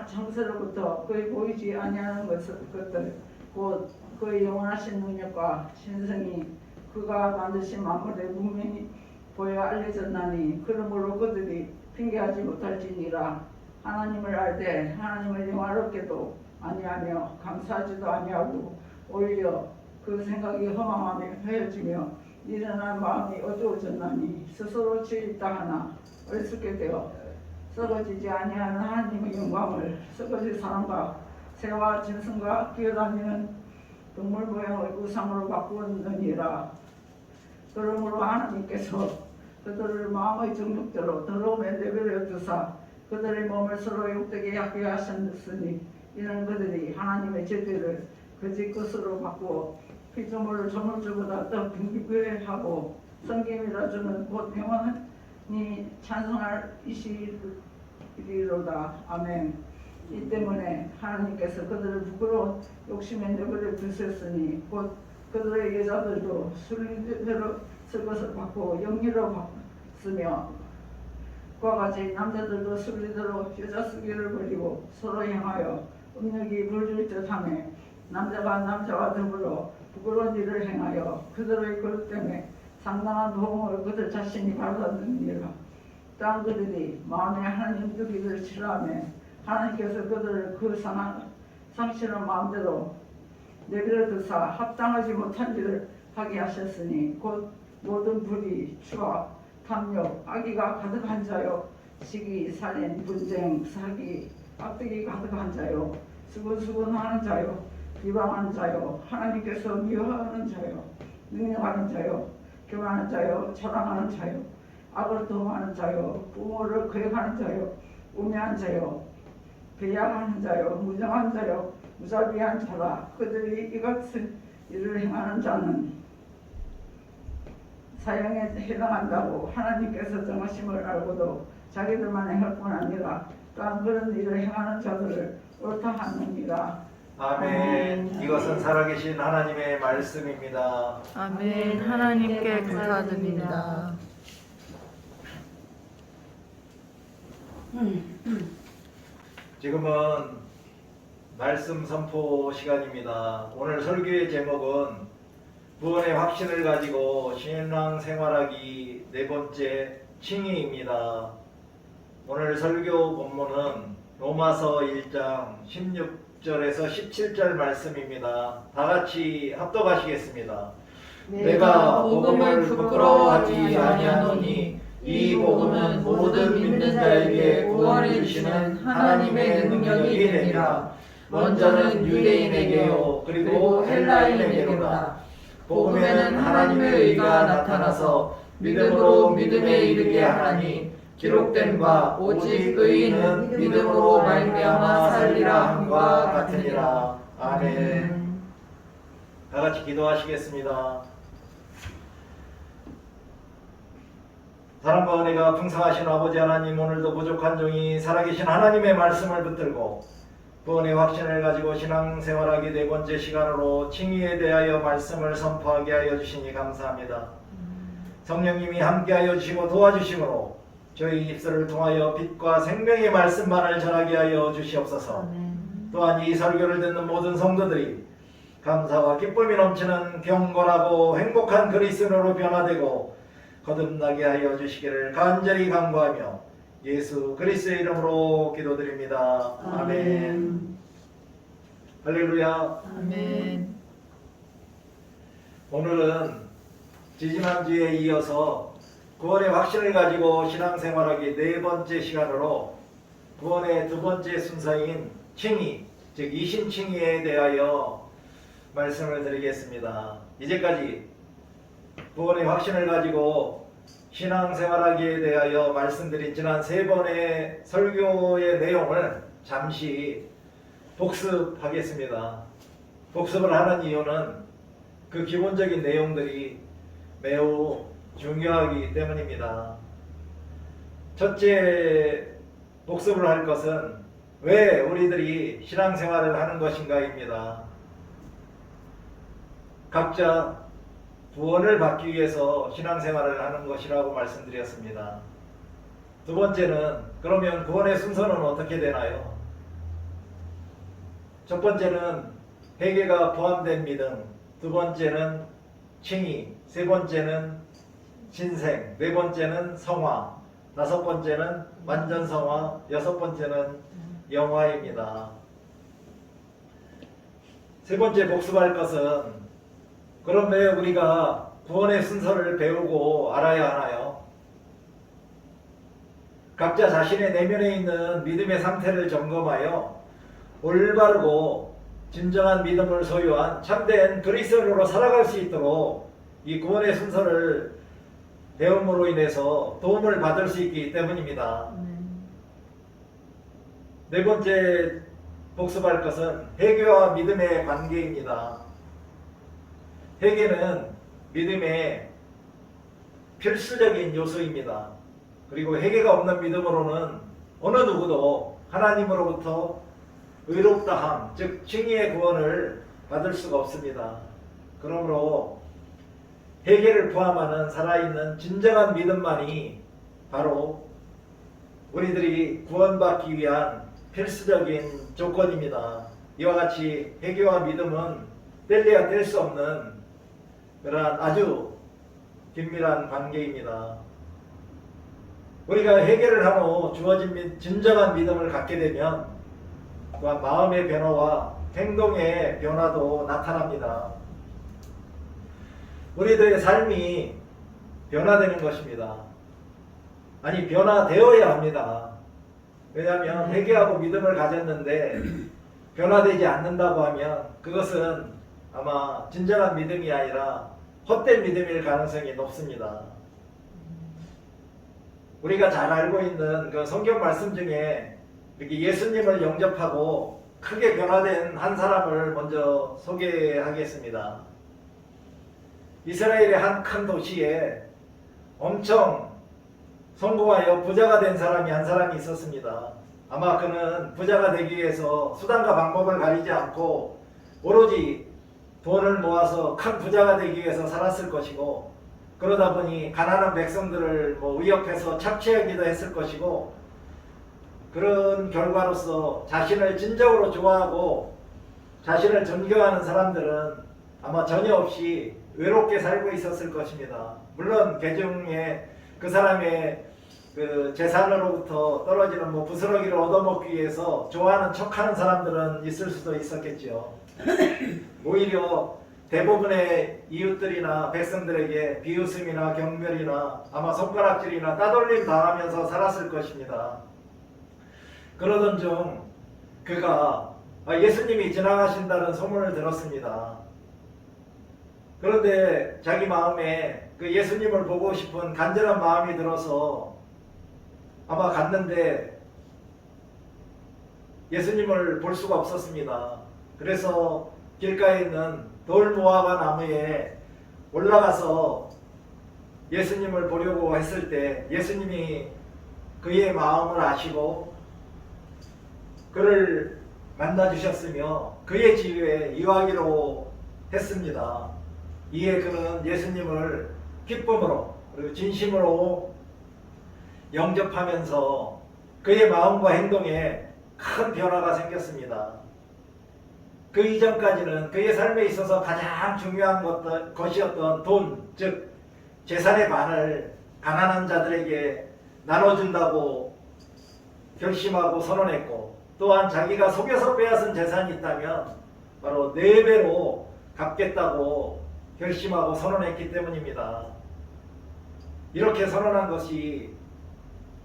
창세로부터 그의 보이지 아니하는 것들 곧 그의 영원하신 능력과 신성이 그가 만드신 만물에 분명히 보여 알려졌나니 그러므로 그들이 핑계하지 못할지니라. 하나님을 알되 하나님을 영화롭게도 아니하며 감사하지도 아니하고 오히려 그 생각이 허망하며 헤어지며 일어난 마음이 어두워졌나니 스스로 죄있다 하나 어리석게 되어 썩어지지 아니하는 하나님의 영광을 썩어질 사람과 새와 짐승과 기어다니는 동물 모양의 우상으로 바꾸었느니라. 그러므로 하나님께서 그들을 마음의 정욕대로 더러움에 내버려 두사 그들의 몸을 서로 욕되게 하게 하셨으니 이는 그들이 하나님의 제대를 거짓 것으로 바꾸어 피조물을 조물주보다 더 경배하고 성김이라 주는 곧 영원히 찬송할 이시리로다. 아멘. 이 때문에 하나님께서 그들을 부끄러운 욕심에 내버려 두셨으니 곧 그들의 여자들도 순리대로 쓸 것을 받고 영리로 쓰며 그와 같이 남자들도 순리대로 여자 쓰기를 버리고 서로 향하여 음욕이 불줄 듯하며 남자가 남자와 더불어 부끄러운 일을 행하여 그들의 그릇 때문에 상당한 도움을 그들 자신이 받았느니라. 땅 그들이 마음에 하나님 두기를 싫어하며 하나님께서 그들을 그 상실한 마음대로 내버려 두사 합당하지 못한 일을 하게 하셨으니 곧 모든 불의, 추악, 탐욕, 악의가 가득한 자요 시기, 살인, 분쟁, 사기, 악덕이 가득한 자요 수근수근하는 자요 비방하는 자요 하나님께서 미워하는 자요 능력하는 자요 교만한 자요 자랑하는 자요 악을 도모하는 자요 부모를 거역하는 자요 우매한 자요 배약하는 자요 무정한 자요 무자비한 자라. 그들이 이같은 일을 행하는 자는 사형에 해당한다고 하나님께서 정하심을 알고도 자기들만의 할 뿐 아니라 또한 그런 일을 행하는 자들을 옳다 하느니라. 아멘. 이것은 살아계신 하나님의 말씀입니다. 아멘. 하나님께 감사드립니다. 지금은 말씀 선포 시간입니다. 오늘 설교의 제목은 구원의 확신을 가지고 신앙 생활하기 네 번째 칭의입니다. 오늘 설교 본문은 로마서 1장 16절에서 17절 말씀입니다. 다 같이 합독하시겠습니다. 내가 복음을 부끄러워하지 아니하노니 이 복음은 모든 믿는 자에게 구원을 주시는 하나님의 능력이 되니라. 먼저는 유대인에게요 그리고 헬라인에게로다. 복음에는 하나님의 의가 나타나서 믿음으로 믿음에 이르게 하나니 기록된 바 오직 의인은 믿음으로 말미암아 살리라 함과 같으니라. 아멘. 다 같이 기도하시겠습니다. 사랑과 은혜가 풍성하신 아버지 하나님, 오늘도 부족한 종이 살아계신 하나님의 말씀을 붙들고 구원의 확신을 가지고 신앙생활하기 네 번째 시간으로 칭의에 대하여 말씀을 선포하게 하여 주시니 감사합니다. 성령님이 함께하여 주시고 도와주심으로 저희 입술을 통하여 빛과 생명의 말씀만을 전하게 하여 주시옵소서. 또한 이 설교를 듣는 모든 성도들이 감사와 기쁨이 넘치는 경건하고 행복한 그리스도로 변화되고 거듭나게 하여 주시기를 간절히 간구하며 예수 그리스도의 이름으로 기도드립니다. 아멘. 할렐루야. 아멘. 오늘은 지지난주에 이어서 구원의 확신을 가지고 신앙생활하기 네 번째 시간으로 구원의 두 번째 순서인 칭의, 즉 이신칭의에 대하여 말씀을 드리겠습니다. 이제까지 구원의 확신을 가지고 신앙생활하기에 대하여 말씀드린 지난 세 번의 설교의 내용을 잠시 복습하겠습니다. 복습을 하는 이유는 그 기본적인 내용들이 매우 중요하기 때문입니다. 첫째 복습을 할 것은 왜 우리들이 신앙생활을 하는 것인가입니다. 각자 구원을 받기 위해서 신앙생활을 하는 것이라고 말씀드렸습니다. 두 번째는 그러면 구원의 순서는 어떻게 되나요? 첫 번째는 회개가 포함된 믿음, 두 번째는 칭의, 세 번째는 신생, 네 번째는 성화, 다섯 번째는 완전 성화, 여섯 번째는 영화입니다. 세 번째 복습할 것은 그럼 왜 우리가 구원의 순서를 배우고 알아야 하나요? 각자 자신의 내면에 있는 믿음의 상태를 점검하여 올바르고 진정한 믿음을 소유한 참된 그리스도인으로 살아갈 수 있도록 이 구원의 순서를 배움으로 인해서 도움을 받을 수 있기 때문입니다. 네 번째 복습할 것은 회개와 믿음의 관계입니다. 회개는 믿음의 필수적인 요소입니다. 그리고 회개가 없는 믿음으로는 어느 누구도 하나님으로부터 의롭다함, 즉 칭의의 구원을 받을 수가 없습니다. 그러므로 회개를 포함하는 살아있는 진정한 믿음만이 바로 우리들이 구원받기 위한 필수적인 조건입니다. 이와 같이 회개와 믿음은 뗄래야 뗄 수 없는 그러한 아주 긴밀한 관계입니다. 우리가 회개를 한 후 주어진 진정한 믿음을 갖게 되면 또한 마음의 변화와 행동의 변화도 나타납니다. 우리들의 삶이 변화되는 것입니다. 아니, 변화되어야 합니다. 왜냐하면 회개하고 믿음을 가졌는데 변화되지 않는다고 하면 그것은 아마 진정한 믿음이 아니라 헛된 믿음일 가능성이 높습니다. 우리가 잘 알고 있는 그 성경 말씀 중에 이렇게 예수님을 영접하고 크게 변화된 한 사람을 먼저 소개하겠습니다. 이스라엘의 한 큰 도시에 엄청 성공하여 부자가 된 사람이 한 사람이 있었습니다. 아마 그는 부자가 되기 위해서 수단과 방법을 가리지 않고 오로지 돈을 모아서 큰 부자가 되기 위해서 살았을 것이고, 그러다 보니 가난한 백성들을 위협해서 착취하기도 했을 것이고, 그런 결과로서 자신을 진정으로 좋아하고 자신을 존경하는 사람들은 아마 전혀 없이 외롭게 살고 있었을 것입니다. 물론 개중에 그 사람의 그 재산으로부터 떨어지는 부스러기를 얻어먹기 위해서 좋아하는 척하는 사람들은 있을 수도 있었겠죠. 오히려 대부분의 이웃들이나 백성들에게 비웃음이나 경멸이나 아마 손가락질이나 따돌림 당하면서 살았을 것입니다. 그러던 중 그가 예수님이 지나가신다는 소문을 들었습니다. 그런데 자기 마음에 그 예수님을 보고 싶은 간절한 마음이 들어서 아마 갔는데 예수님을 볼 수가 없었습니다. 그래서 길가에 있는 돌무화과 나무에 올라가서 예수님을 보려고 했을 때 예수님이 그의 마음을 아시고 그를 만나주셨으며 그의 집에 이와기로 했습니다. 이에 그는 예수님을 기쁨으로 그리고 진심으로 영접하면서 그의 마음과 행동에 큰 변화가 생겼습니다. 그 이전까지는 그의 삶에 있어서 가장 중요한 것이었던 돈, 즉 재산의 반을 가난한 자들에게 나눠준다고 결심하고 선언했고, 또한 자기가 속여서 빼앗은 재산이 있다면 바로 4배로 갚겠다고 결심하고 선언했기 때문입니다. 이렇게 선언한 것이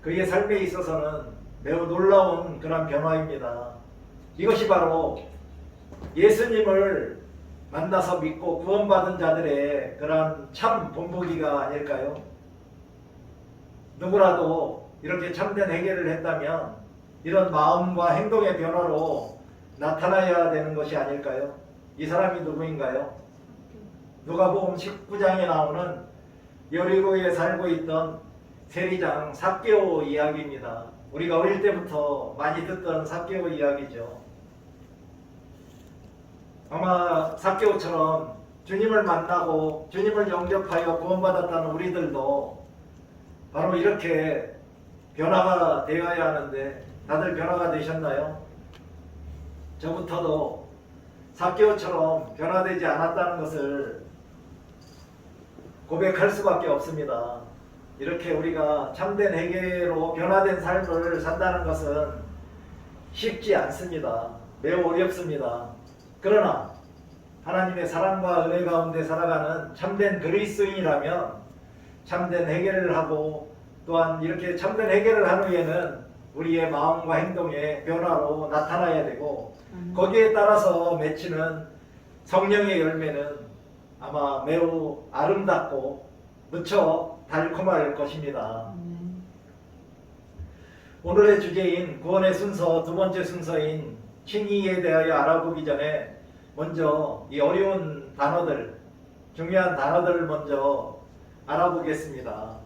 그의 삶에 있어서는 매우 놀라운 그런 변화입니다. 이것이 바로 예수님을 만나서 믿고 구원받은 자들의 그런 참 본보기가 아닐까요? 누구라도 이렇게 참된 회개를 했다면 이런 마음과 행동의 변화로 나타나야 되는 것이 아닐까요? 이 사람이 누구인가요? 누가복음 19장에 나오는 여리고에 살고 있던 세리장 삭개오 이야기입니다. 우리가 어릴 때부터 많이 듣던 삭개오 이야기죠. 아마 삭개오처럼 주님을 만나고 주님을 영접하여 구원받았다는 우리들도 바로 이렇게 변화가 되어야 하는데 다들 변화가 되셨나요? 저부터도 삭개오처럼 변화되지 않았다는 것을 고백할 수밖에 없습니다. 이렇게 우리가 참된 회개로 변화된 삶을 산다는 것은 쉽지 않습니다. 매우 어렵습니다. 그러나 하나님의 사랑과 은혜 가운데 살아가는 참된 그리스도인이라면 참된 회개를 하고 또한 이렇게 참된 회개를 한 후에는 우리의 마음과 행동의 변화로 나타나야 되고 거기에 따라서 맺히는 성령의 열매는 아마 매우 아름답고 무척 달콤할 것입니다. 오늘의 주제인 구원의 순서 두 번째 순서인 칭의에 대하여 알아보기 전에 먼저 이 어려운 단어들, 중요한 단어들을 먼저 알아보겠습니다.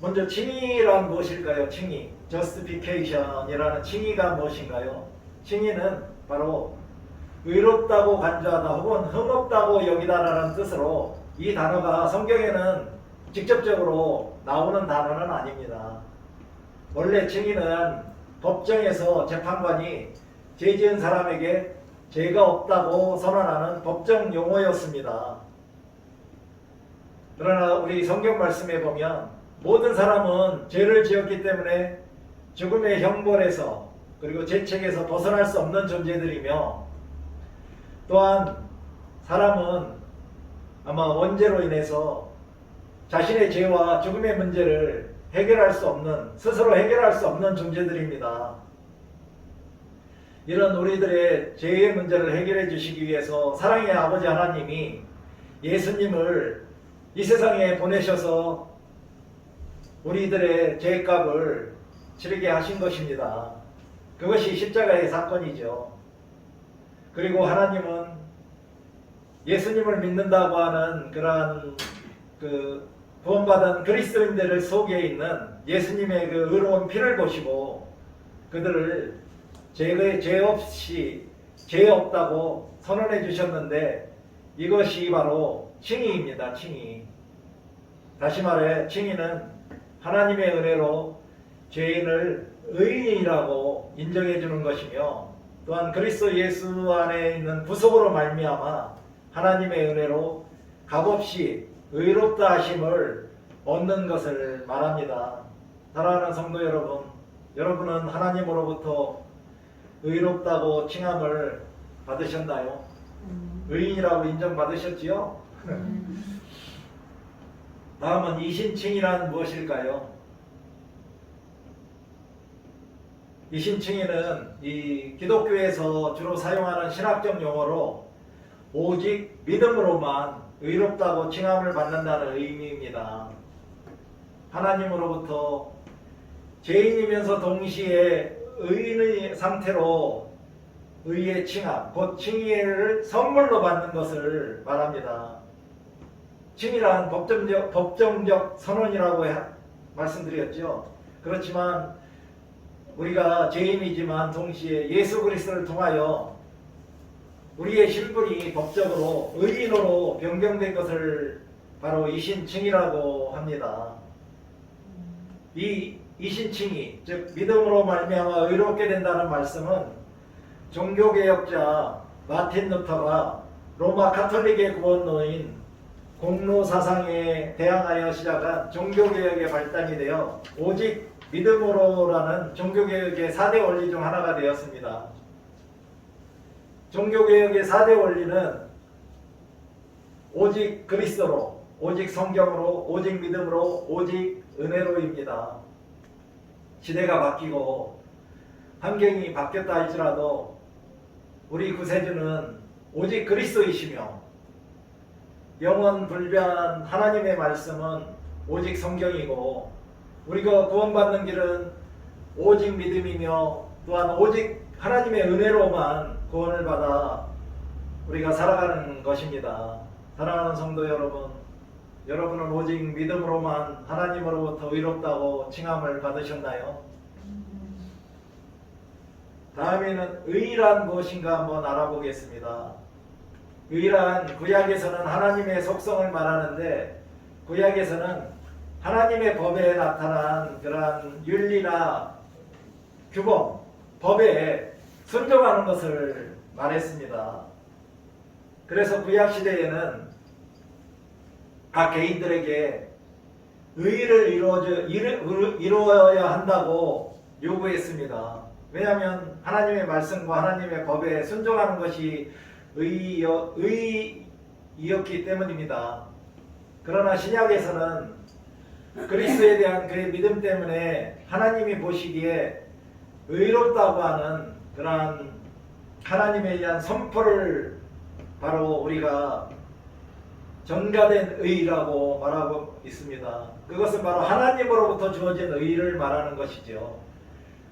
먼저 칭의란 무엇일까요? 칭의, justification이라는 칭의가 무엇인가요? 칭의는 바로 의롭다고 간주하다 혹은 흠없다고 여기다라는 뜻으로 이 단어가 성경에는 직접적으로 나오는 단어는 아닙니다. 원래 칭의는 법정에서 재판관이 죄 지은 사람에게 죄가 없다고 선언하는 법정 용어였습니다. 그러나 우리 성경 말씀에 보면 모든 사람은 죄를 지었기 때문에 죽음의 형벌에서 그리고 죄책에서 벗어날 수 없는 존재들이며 또한 사람은 아마 원죄로 인해서 자신의 죄와 죽음의 문제를 해결할 수 없는, 스스로 해결할 수 없는 존재들입니다. 이런 우리들의 죄의 문제를 해결해 주시기 위해서 사랑의 아버지 하나님이 예수님을 이 세상에 보내셔서 우리들의 죄값을 치르게 하신 것입니다. 그것이 십자가의 사건이죠. 그리고 하나님은 예수님을 믿는다고 하는 그러한 구원받은 그리스도인들 속에 있는 예수님의 그 의로운 피를 보시고 그들을 죄 없이 죄 없다고 선언해 주셨는데 이것이 바로 칭의입니다. 칭의. 다시 말해 칭의는 하나님의 은혜로 죄인을 의인이라고 인정해 주는 것이며 또한 그리스도 예수 안에 있는 구속으로 말미암아 하나님의 은혜로 값없이 의롭다 하심을 얻는 것을 말합니다. 사랑하는 성도 여러분, 여러분은 하나님으로부터 의롭다고 칭함을 받으셨나요? 의인이라고 인정받으셨지요? 다음은 이신칭이란 무엇일까요? 이신칭의는 이 기독교에서 주로 사용하는 신학적 용어로 오직 믿음으로만 의롭다고 칭함을 받는다는 의미입니다. 하나님으로부터 죄인이면서 동시에 의인의 상태로 의의 칭함, 곧 칭의를 선물로 받는 것을 말합니다. 칭의란 법정적 선언이라고 말씀드렸죠. 그렇지만 우리가 죄인이지만 동시에 예수 그리스도를 통하여 우리의 신분이 법적으로 의인으로 변경된 것을 바로 이신칭의라고 합니다. 이 이신칭의, 즉 믿음으로 말미암아 의롭게 된다는 말씀은 종교개혁자 마틴 루터가 로마 가톨릭의 구원노인 공로 사상에 대항하여 시작한 종교개혁의 발단이 되어 오직 믿음으로라는 종교개혁의 4대 원리 중 하나가 되었습니다. 종교개혁의 4대 원리는 오직 그리스도로, 오직 성경으로, 오직 믿음으로, 오직 은혜로입니다. 시대가 바뀌고 환경이 바뀌었다 할지라도 우리 구세주는 오직 그리스도이시며 영원 불변한 하나님의 말씀은 오직 성경이고 우리가 구원받는 길은 오직 믿음이며 또한 오직 하나님의 은혜로만 구원을 받아 우리가 살아가는 것입니다. 사랑하는 성도 여러분, 여러분은 오직 믿음으로만 하나님으로부터 의롭다고 칭함을 받으셨나요? 다음에는 의란 무엇인가 한번 알아보겠습니다. 의란 구약에서는 하나님의 속성을 말하는데 구약에서는 하나님의 법에 나타난 그러한 윤리나 규범, 법에 순종하는 것을 말했습니다. 그래서 구약시대에는 각 개인들에게 의를 이루어야 한다고 요구했습니다. 왜냐하면 하나님의 말씀과 하나님의 법에 순종하는 것이 의이었기 때문입니다. 그러나 신약에서는 그리스도에 대한 그의 믿음 때문에 하나님이 보시기에 의롭다고 하는 그러한 하나님에 대한 선포를 바로 우리가 전가된 의라고 말하고 있습니다. 그것은 바로 하나님으로부터 주어진 의를 말하는 것이죠.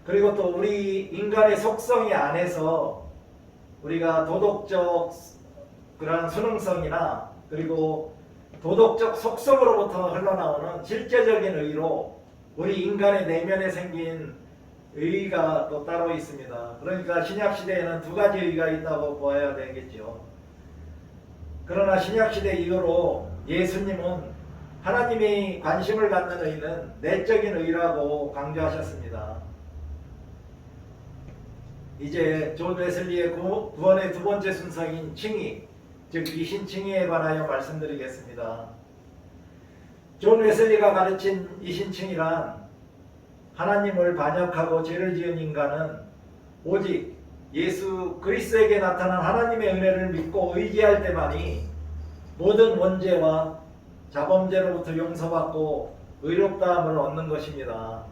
그리고 또 우리 인간의 속성이 안에서 우리가 도덕적 그러한 수능성이나 그리고 도덕적 속성으로부터 흘러나오는 실제적인 의로 우리 인간의 내면에 생긴 의가 또 따로 있습니다. 그러니까 신약시대에는 두 가지 의가 있다고 보아야 되겠죠. 그러나 신약시대 이후로 예수님은 하나님이 관심을 갖는 의는 내적인 의라고 강조하셨습니다. 이제 존 웨슬리의 구원의 두 번째 순서인 칭의, 즉 이신칭의에 관하여 말씀드리겠습니다. 존 웨슬리가 가르친 이신칭의란 하나님을 반역하고 죄를 지은 인간은 오직 예수 그리스도에게 나타난 하나님의 은혜를 믿고 의지할 때만이 모든 원죄와 자범죄로부터 용서받고 의롭다함을 얻는 것입니다.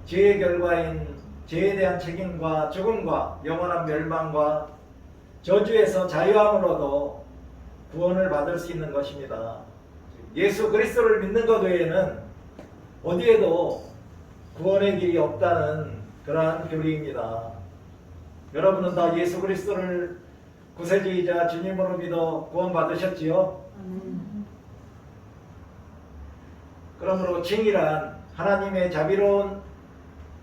죄의 결과인 죄에 대한 책임과 죽음과 영원한 멸망과 저주에서 자유함으로도 구원을 받을 수 있는 것입니다. 예수 그리스도를 믿는 것 외에는 어디에도 구원의 길이 없다는 그러한 교리입니다. 여러분은 다 예수 그리스도를 구세주이자 주님으로 믿어 구원 받으셨지요? 그러므로 칭의란 하나님의 자비로운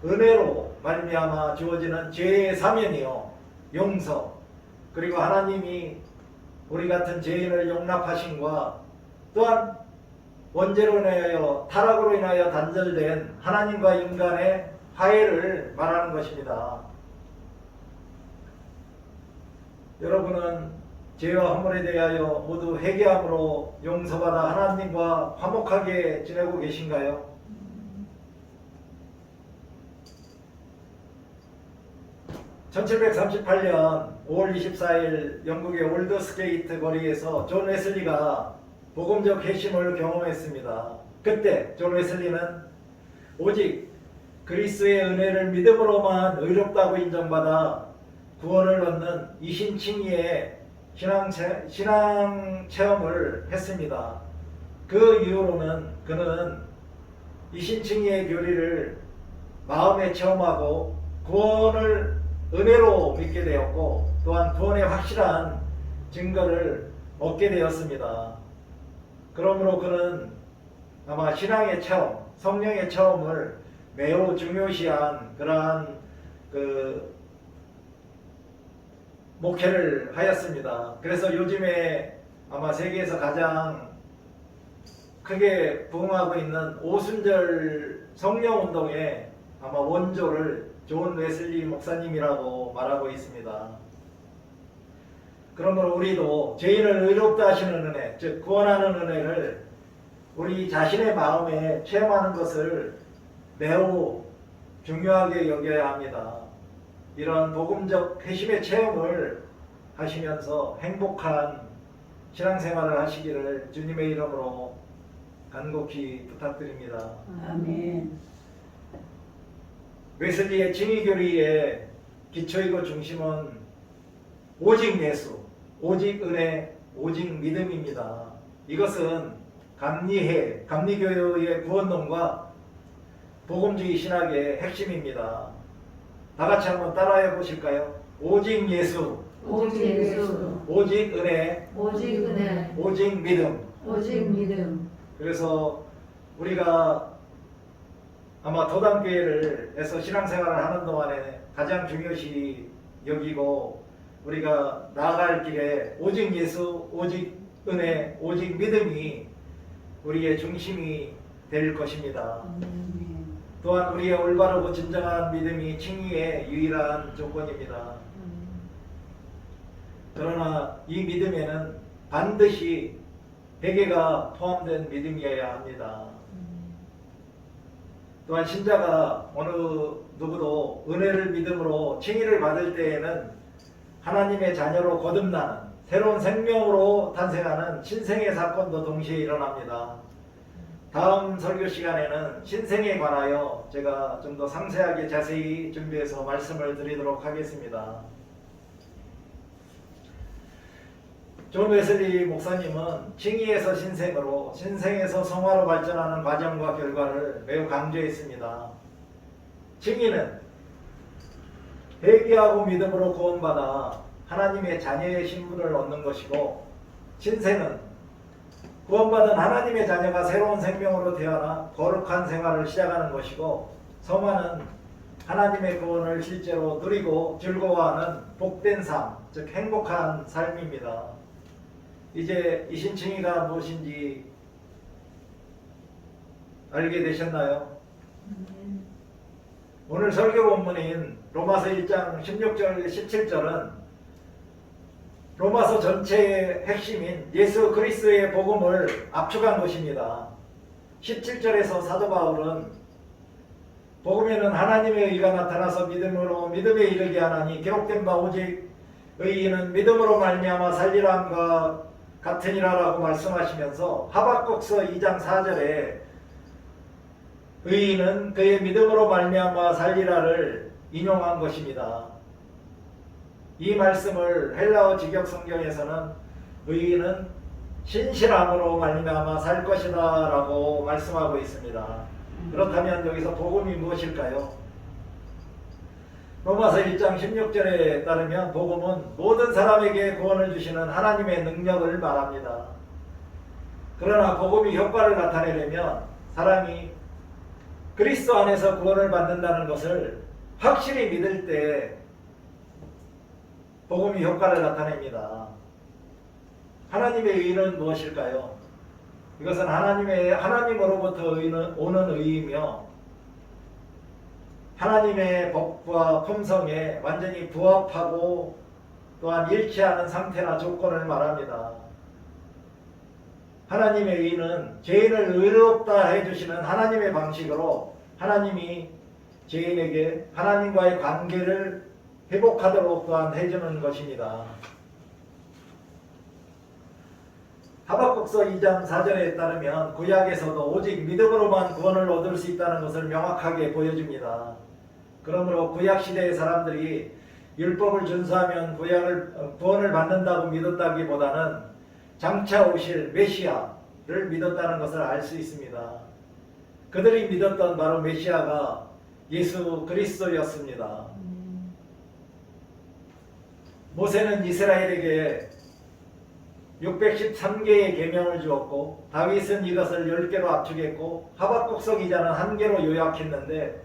은혜로 말미암아 주어지는 죄의 사면이요 용서, 그리고 하나님이 우리 같은 죄인을 용납하심과 또한 원죄로 인하여 타락으로 인하여 단절된 하나님과 인간의 화해를 말하는 것입니다. 여러분은 죄와 허물에 대하여 모두 회개함으로 용서받아 하나님과 화목하게 지내고 계신가요? (1738년 5월 24일) 영국의 올드스게이트 거리에서 존 웨슬리가 복음적 회심을 경험했습니다. 그때 존 웨슬리는 오직 그리스도의 은혜를 믿음으로만 의롭다고 인정받아 구원을 얻는 이신칭의의 신앙 체험을 했습니다. 그 이후로는 그는 이신칭의의 교리를 마음에 체험하고 구원을 은혜로 믿게 되었고 또한 구원의 확실한 증거를 얻게 되었습니다. 그러므로 그는 아마 신앙의 체험, 성령의 체험을 매우 중요시한 그러한 목회를 하였습니다. 그래서 요즘에 아마 세계에서 가장 크게 부흥하고 있는 오순절 성령운동의 아마 원조를 존 웨슬리 목사님이라고 말하고 있습니다. 그러므로 우리도 죄인을 의롭다 하시는 은혜, 즉 구원하는 은혜를 우리 자신의 마음에 체험하는 것을 매우 중요하게 여겨야 합니다. 이런 복음적 회심의 체험을 하시면서 행복한 신앙생활을 하시기를 주님의 이름으로 간곡히 부탁드립니다. 아멘. 웨슬리의 칭의교리의 기초이고 중심은 오직 예수, 오직 은혜, 오직 믿음입니다. 이것은 감리교의 구원론과 복음주의 신학의 핵심입니다. 다 같이 한번 따라해 보실까요? 오직 예수, 오직 예수, 오직 은혜, 오직 은혜, 오직 믿음. 오직 믿음. 그래서 우리가 아마 도당교회를 해서 신앙생활을 하는 동안에 가장 중요시 여기고 우리가 나아갈 길에 오직 예수, 오직 은혜, 오직 믿음이 우리의 중심이 될 것입니다. 또한 우리의 올바르고 진정한 믿음이 칭의의 유일한 조건입니다. 그러나 이 믿음에는 반드시 회개가 포함된 믿음이어야 합니다. 또한 신자가 어느 누구도 은혜를 믿음으로 칭의를 받을 때에는 하나님의 자녀로 거듭나는 새로운 생명으로 탄생하는 신생의 사건도 동시에 일어납니다. 다음 설교 시간에는 신생에 관하여 제가 좀 더 상세하게 자세히 준비해서 말씀을 드리도록 하겠습니다. 존 웨슬리 목사님은 칭의에서 신생으로, 신생에서 성화로 발전하는 과정과 결과를 매우 강조했습니다. 칭의는 회개하고 믿음으로 구원받아 하나님의 자녀의 신분을 얻는 것이고, 신생은 구원받은 하나님의 자녀가 새로운 생명으로 태어나 거룩한 생활을 시작하는 것이고, 성화는 하나님의 구원을 실제로 누리고 즐거워하는 복된 삶, 즉 행복한 삶입니다. 이제 이신칭의가 무엇인지 알게 되셨나요? 오늘 설교 본문인 로마서 1장 16절 17절은 로마서 전체의 핵심인 예수 그리스도의 복음을 압축한 것입니다. 17절에서 사도 바울은 복음에는 하나님의 의가 나타나서 믿음으로 믿음에 이르게 하나니 기록된 바 오직 의인은 믿음으로 말미암아 살리라함과 같으니라라고 말씀하시면서 하박국서 2장 4절에 의인은 그의 믿음으로 말미암아 살리라를 인용한 것입니다. 이 말씀을 헬라어 직역 성경에서는 의인은 신실함으로 말미암아 살 것이다 라고 말씀하고 있습니다. 그렇다면 여기서 복음이 무엇일까요? 로마서 1장 16절에 따르면 복음은 모든 사람에게 구원을 주시는 하나님의 능력을 말합니다. 그러나 복음이 효과를 나타내려면 사람이 그리스도 안에서 구원을 받는다는 것을 확실히 믿을 때 복음이 효과를 나타냅니다. 하나님의 의는 무엇일까요? 이것은 하나님으로부터 오는 의이며 하나님의 법과 품성에 완전히 부합하고 또한 일치하는 상태나 조건을 말합니다. 하나님의 의는 죄인을 의롭다 해주시는 하나님의 방식으로 하나님이 죄인에게 하나님과의 관계를 회복하도록 또한 해주는 것입니다. 하박국서 2장 4절에 따르면 구약에서도 오직 믿음으로만 구원을 얻을 수 있다는 것을 명확하게 보여줍니다. 그러므로 구약 시대의 사람들이 율법을 준수하면 구원을 받는다고 믿었다기보다는 장차 오실 메시아를 믿었다는 것을 알 수 있습니다. 그들이 믿었던 바로 메시아가 예수 그리스도였습니다. 모세는 이스라엘에게 613개의 계명을 주었고 다윗은 이것을 10개로 압축했고 하박국서 기자는 1개로 요약했는데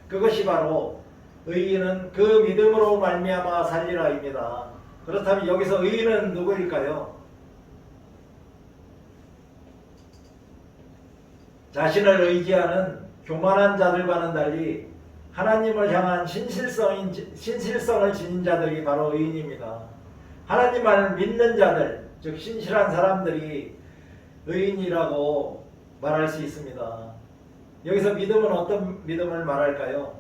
그것이 바로 의인은 그 믿음으로 말미암아 살리라입니다. 그렇다면 여기서 의인은 누구일까요? 자신을 의지하는 교만한 자들과는 달리 하나님을 향한 신실성을 지닌 자들이 바로 의인입니다. 하나님을 믿는 자들, 즉 신실한 사람들이 의인이라고 말할 수 있습니다. 여기서 믿음은 어떤 믿음을 말할까요?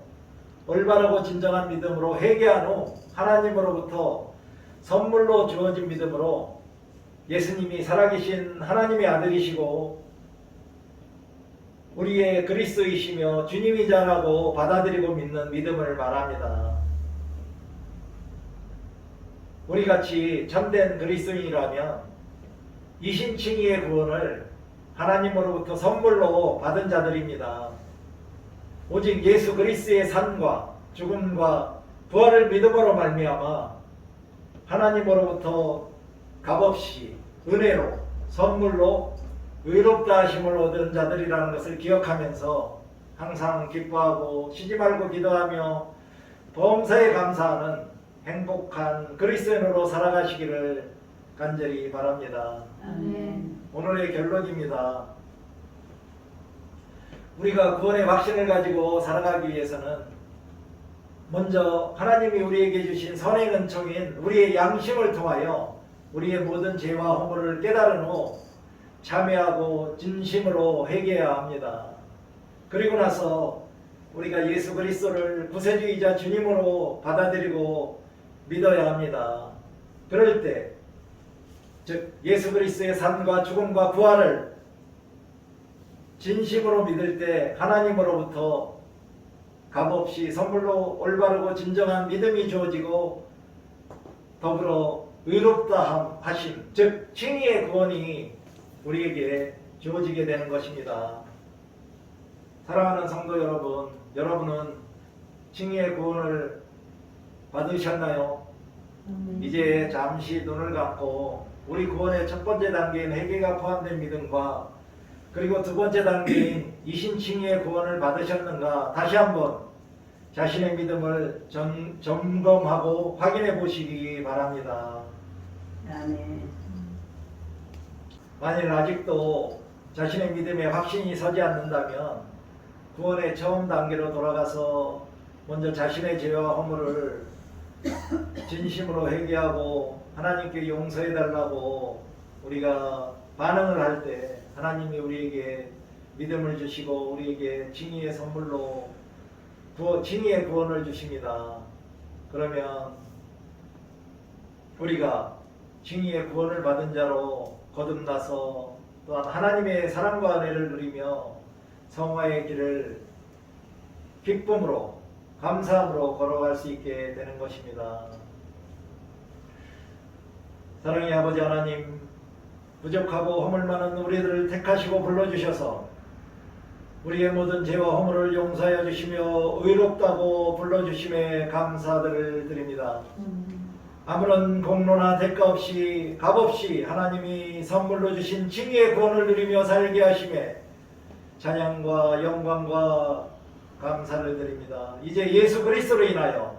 올바르고 진정한 믿음으로 회개한 후 하나님으로부터 선물로 주어진 믿음으로 예수님이 살아계신 하나님의 아들이시고 우리의 그리스도이시며 주님이자라고 받아들이고 믿는 믿음을 말합니다. 우리같이 참된 그리스도인이라면 이신칭의의 구원을 하나님으로부터 선물로 받은 자들입니다. 오직 예수 그리스도의 산과 죽음과 부활을 믿음으로 말미암아 하나님으로부터 값없이 은혜로 선물로 의롭다 하심을 얻은 자들이라는 것을 기억하면서 항상 기뻐하고 쉬지 말고 기도하며 범사에 감사하는 행복한 그리스도인으로 살아가시기를 간절히 바랍니다. 아멘. 오늘의 결론입니다. 우리가 구원의 확신을 가지고 살아가기 위해서는 먼저 하나님이 우리에게 주신 선행 은총인 우리의 양심을 통하여 우리의 모든 죄와 허물을 깨달은 후 참회하고 진심으로 회개해야 합니다. 그리고 나서 우리가 예수 그리스도를 구세주이자 주님으로 받아들이고 믿어야 합니다. 그럴 때, 즉 예수 그리스도의 삶과 죽음과 부활을 진심으로 믿을 때 하나님으로부터 값없이 선물로 올바르고 진정한 믿음이 주어지고 더불어 의롭다 하심, 즉 칭의의 구원이 우리에게 주어지게 되는 것입니다. 사랑하는 성도 여러분, 여러분은 칭의의 구원을 받으셨나요? 이제 잠시 눈을 감고 우리 구원의 첫 번째 단계인 회개가 포함된 믿음과 그리고 두 번째 단계인 이신칭의의 구원을 받으셨는가 다시 한번 자신의 믿음을 점검하고 확인해 보시기 바랍니다. 아멘. 만일 아직도 자신의 믿음에 확신이 서지 않는다면 구원의 처음 단계로 돌아가서 먼저 자신의 죄와 허물을 진심으로 회개하고 하나님께 용서해 달라고 우리가 반응을 할 때 하나님이 우리에게 믿음을 주시고 우리에게 칭의의 선물로 칭의의 구원을 주십니다. 그러면 우리가 칭의의 구원을 받은 자로 거듭나서 또한 하나님의 사랑과 은혜를 누리며 성화의 길을 기쁨으로 감사함으로 걸어갈 수 있게 되는 것입니다. 사랑의 아버지 하나님, 부족하고 허물 많은 우리들을 택하시고 불러주셔서 우리의 모든 죄와 허물을 용서하여 주시며 의롭다고 불러주심에 감사들을 드립니다. 아무런 공로나 대가 없이 값없이 하나님이 선물로 주신 칭의의 구원을 누리며 살게 하심에 찬양과 영광과 감사를 드립니다. 이제 예수 그리스도로 인하여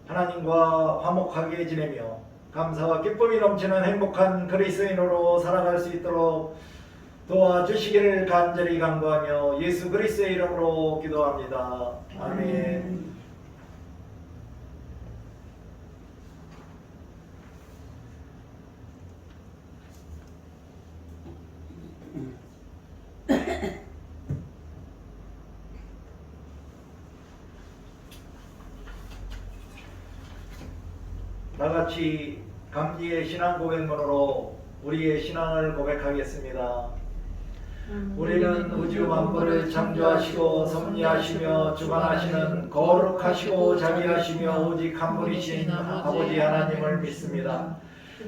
하나님과 화목하게 지내며 감사와 기쁨이 넘치는 행복한 그리스도인으로 살아갈 수 있도록 도와주시기를 간절히 간구하며 예수 그리스도의 이름으로 기도합니다. 아멘. 다같이 감지의 신앙 고백문으로 우리의 신앙을 고백하겠습니다. 우리는 우주 만물을 창조하시고 섭리하시며 주관하시는 거룩하시고 자비하시며 오직 한 분이신 아버지 하나님을 믿습니다.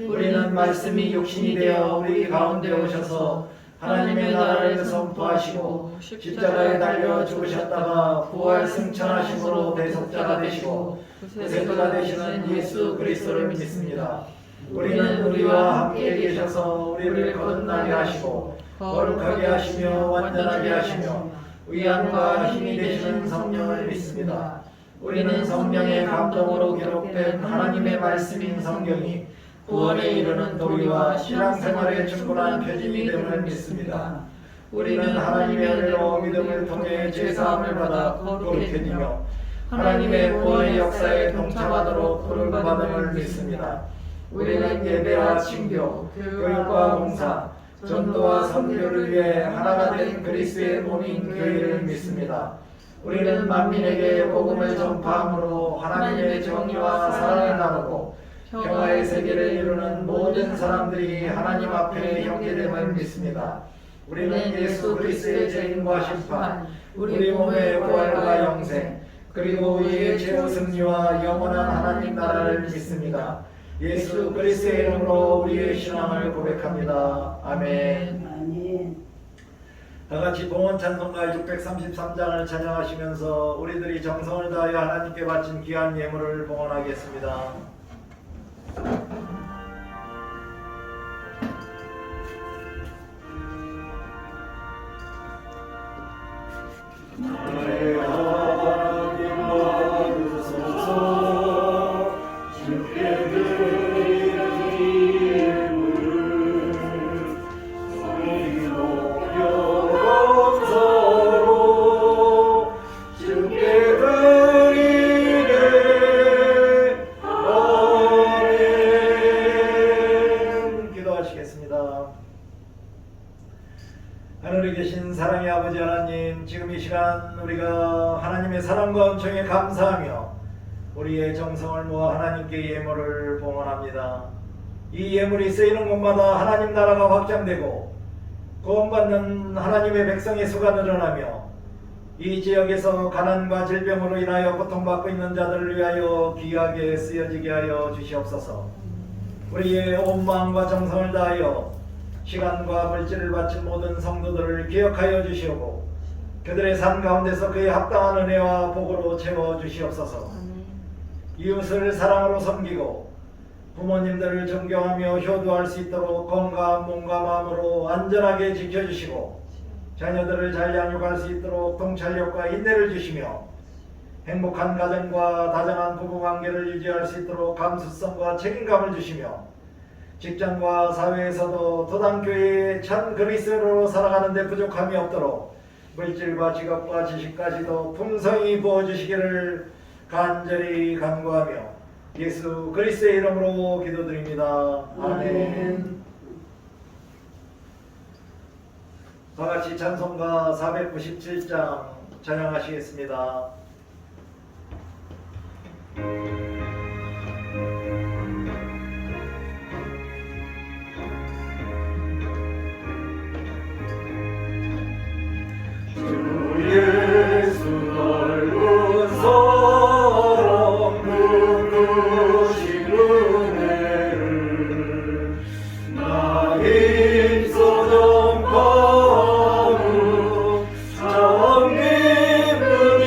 우리는 말씀이 육신이 되어 우리 가운데 오셔서 하나님의 나라를 선포하시고 십자가에 달려 죽으셨다가 부활 승천하심으로 대속자가 되시고 구세주가 되시는 예수 그리스도를 믿습니다. 우리는 우리와 함께 계셔서 우리를 거듭나게 하시고 거룩하게 하시며 완전하게 하시며 위안과 힘이 되시는 성령을 믿습니다. 우리는 성령의 감동으로 기록된 하나님의 말씀인 성경이 구원에 이르는 도리와 신앙생활에 충분한 표징이 됨을 믿습니다. 우리는 하나님의 은혜로 믿음을 통해 죄사함을 받아 거룩해지며 하나님의 구원의 역사에 동참하도록 부름받음을 믿습니다. 우리는 예배와 친교, 교육과 봉사, 전도와 선교를 위해 하나가 된 그리스도의 몸인 교회를 믿습니다. 우리는 만민에게 복음을 전파함으로 하나님의 정의와 사랑을 나누고 평화의 세계를 이루는 모든 사람들이 하나님 앞에 형제됨을 믿습니다. 우리는 예수 그리스도의 재림과 심판, 우리 몸의 부활과 영생, 그리고 우리의 최후 승리와 영원한 하나님 나라를 믿습니다. 예수 그리스도의 이름으로 우리의 신앙을 고백합니다. 아멘. 아멘. 다 같이 봉헌 찬송가 633장을 찬양하시면서 우리들이 정성을 다하여 하나님께 바친 귀한 예물을 봉헌하겠습니다. 나의 하나님 받으소서 주께 드리는 예물을 소리 높여 감사로 주께 드리네. 아멘. 기도하시겠습니다. 하늘에 계신 사랑의 아버지 하나님, 지금 이 시간 우리가 하나님의 사랑과 은총에 감사하며 우리의 정성을 모아 하나님께 예물을 봉헌합니다. 이 예물이 쓰이는 곳마다 하나님 나라가 확장되고 구원받는 하나님의 백성의 수가 늘어나며 이 지역에서 가난과 질병으로 인하여 고통받고 있는 자들을 위하여 귀하게 쓰여지게 하여 주시옵소서. 우리의 온 마음과 정성을 다하여 시간과 물질을 바친 모든 성도들을 기억하여 주시오고 그들의 삶 가운데서 그의 합당한 은혜와 복으로 채워 주시옵소서. 이웃을 사랑으로 섬기고 부모님들을 존경하며 효도할 수 있도록 건강한 몸과 마음으로 안전하게 지켜주시고 자녀들을 잘 양육할 수 있도록 통찰력과 인내를 주시며 행복한 가정과 다정한 부부관계를 유지할 수 있도록 감수성과 책임감을 주시며 직장과 사회에서도 도당교회의 참 그리스도로 살아가는 데 부족함이 없도록 물질과 직업과 지식까지도 풍성히 부어주시기를 간절히 간구하며 예수 그리스도의 이름으로 기도드립니다. 아멘. 다같이 찬송가 497장 찬양하시겠습니다. 예수 넓은 사랑 누구신 은혜를 나 힘써 전파하는 참 기쁜 이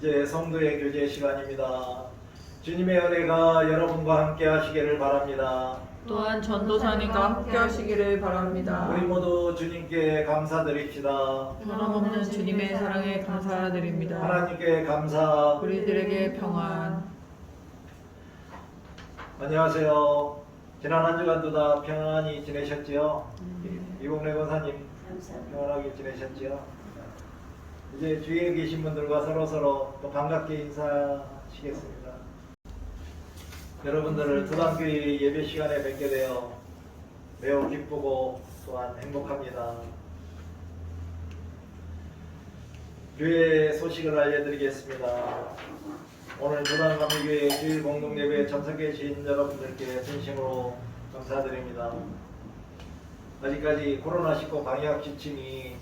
이제 성도의 교제 시간입니다. 주님의 은혜가 여러분과 함께 하시기를 바랍니다. 또한 전도사님과 함께 하시기를 바랍니다. 우리 모두 주님께 감사드립시다. 변함없는 주님의 사랑에 감사드립니다. 하나님께 감사. 우리들에게 평안. 안녕하세요. 지난 한 주간도 다 평안히 지내셨지요? 이봉래 권사님 감사합니다. 평안하게 지내셨지요? 이제 주위에 계신 분들과 서로 또 반갑게 인사하시겠습니다. 여러분들을 도당교회 예배 시간에 뵙게 되어 매우 기쁘고 또한 행복합니다. 교회 소식을 알려드리겠습니다. 오늘 도당감리교회 주일 공동 예배에 참석해 주신 여러분들께 진심으로 감사드립니다. 아직까지 코로나19 방역 지침이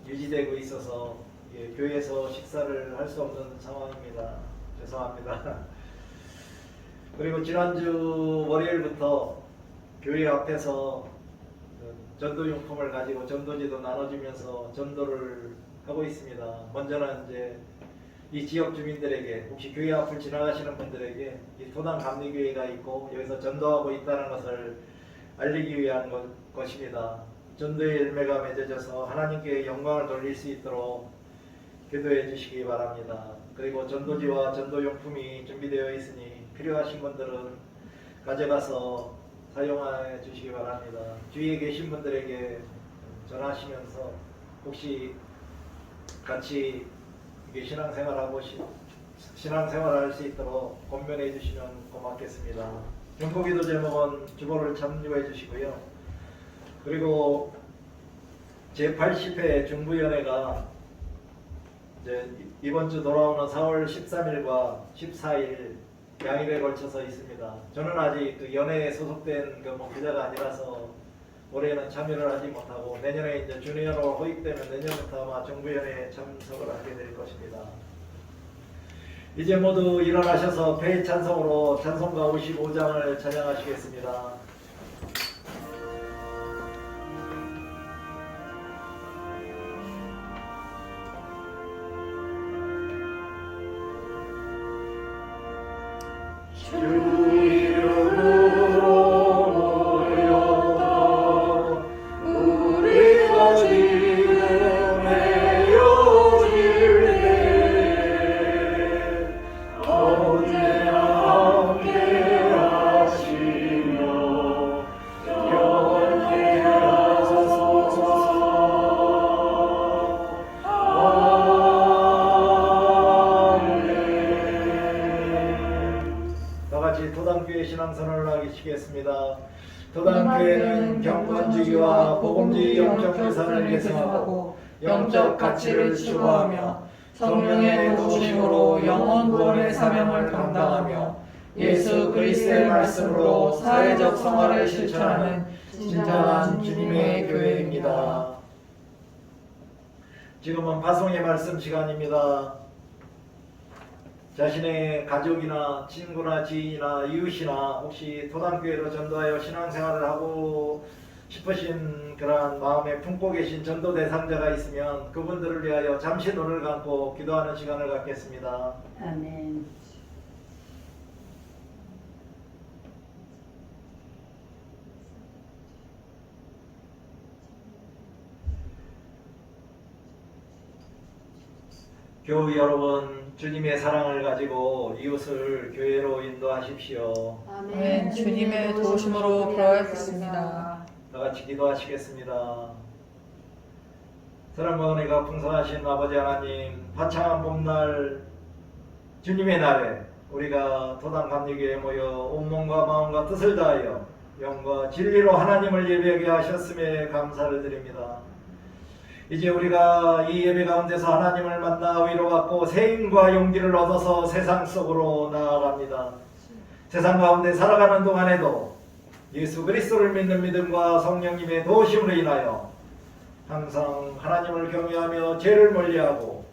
유지되고 있어서 교회에서 식사를 할 수 없는 상황입니다. 죄송합니다. 그리고 지난주 월요일부터 교회 앞에서 전도용품을 가지고 전도지도 나눠주면서 전도를 하고 있습니다. 먼저는 이제 이 지역 주민들에게, 혹시 교회 앞을 지나가시는 분들에게 이 토당 감리교회가 있고 여기서 전도하고 있다는 것을 알리기 위한 것입니다. 전도의 열매가 맺어져서 하나님께 영광을 돌릴 수 있도록 기도해 주시기 바랍니다. 그리고 전도지와 전도용품이 준비되어 있으니 필요하신 분들은 가져가서 사용해 주시기 바랍니다. 주위에 계신 분들에게 전하시면서 혹시 같이 신앙생활할 수 있도록 권면해 주시면 고맙겠습니다. 경고기도 제목은 주보를 참조해 주시고요. 그리고 제80회 중부연회가 이제 이번 주 돌아오는 4월 13일과 14일 양일에 걸쳐서 있습니다. 저는 아직 그 연회에 소속된 목회자가 아니라서 올해는 참여를 하지 못하고 내년에 이제 주니어로 호입되면 내년부터 아마 중부연회에 참석을 하게 될 것입니다. 이제 모두 일어나셔서 폐 찬송으로 찬송가 55장을 찬양하시겠습니다. 주 이름으로 모였다 우리가 지금 헤어질 때 언제나 함께 하시며 영원히 하소서. 다같이 도당교회 신앙선언을 하시겠습니다. 도당교회는 경건주의와 복음주의 영적 유산을 계승하고 영적 가치를 추구하며 성령의 도우심으로 영원 구원의 사명을 감당하며 예수 그리스도의 말씀으로 사회적 성화를 실천하는 진정한 주님의 교회입니다. 지금은 파송의 말씀 시간입니다. 자신의 가족이나 친구나 지인이나 이웃이나 혹시 도당교회로 전도하여 신앙생활을 하고 싶으신 그러한 마음에 품고 계신 전도 대상자가 있으면 그분들을 위하여 잠시 눈을 감고 기도하는 시간을 갖겠습니다. 아멘. 교우 여러분, 주님의 사랑을 가지고 이웃을 교회로 인도하십시오. 아멘. 주님의 도우심으로 부활했습니다. 다같이 기도하시겠습니다. 사랑과 은혜가 풍성하신 아버지 하나님, 화창한 봄날 주님의 날에 우리가 도당 감리교회에 모여 온몸과 마음과 뜻을 다하여 영과 진리로 하나님을 예배하게 하셨음에 감사를 드립니다. 이제 우리가 이 예배 가운데서 하나님을 만나 위로받고 세임과 용기를 얻어서 세상 속으로 나아갑니다. 세상 가운데 살아가는 동안에도 예수 그리스도를 믿는 믿음과 성령님의 도우심으로 인하여 항상 하나님을 경외하며 죄를 멀리하고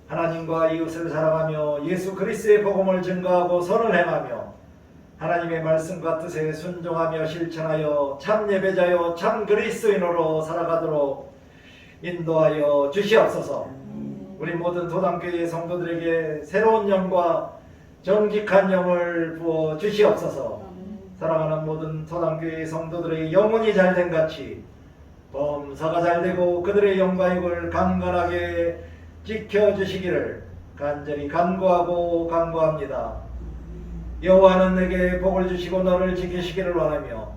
하나님과 이웃을 사랑하며 예수 그리스도의 복음을 증거하고 선을 행하며 하나님의 말씀과 뜻에 순종하며 실천하여 참 예배자요 참 그리스도인으로 살아가도록 인도하여 주시옵소서. 우리 모든 도당교회 성도들에게 새로운 영과 정직한 영을 부어 주시옵소서. 사랑하는 모든 도당교회 성도들의 영혼이 잘된 같이 범사가 잘되고 그들의 영광을 강건하게 지켜주시기를 간절히 간구하고 간구합니다. 여호와는 내게 복을 주시고 너를 지키시기를 원하며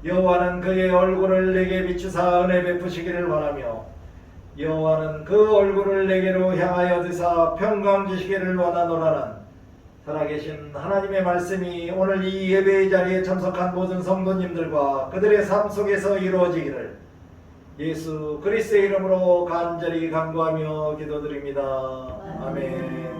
여호와는 그의 얼굴을 내게 비추사 은혜 베푸시기를 원하며 여호와는 그 얼굴을 내게로 향하여 드사 평강 주시기를 원하노라는 살아계신 하나님의 말씀이 오늘 이 예배의 자리에 참석한 모든 성도님들과 그들의 삶 속에서 이루어지기를 예수 그리스도의 이름으로 간절히 간구하며 기도드립니다. 아멘.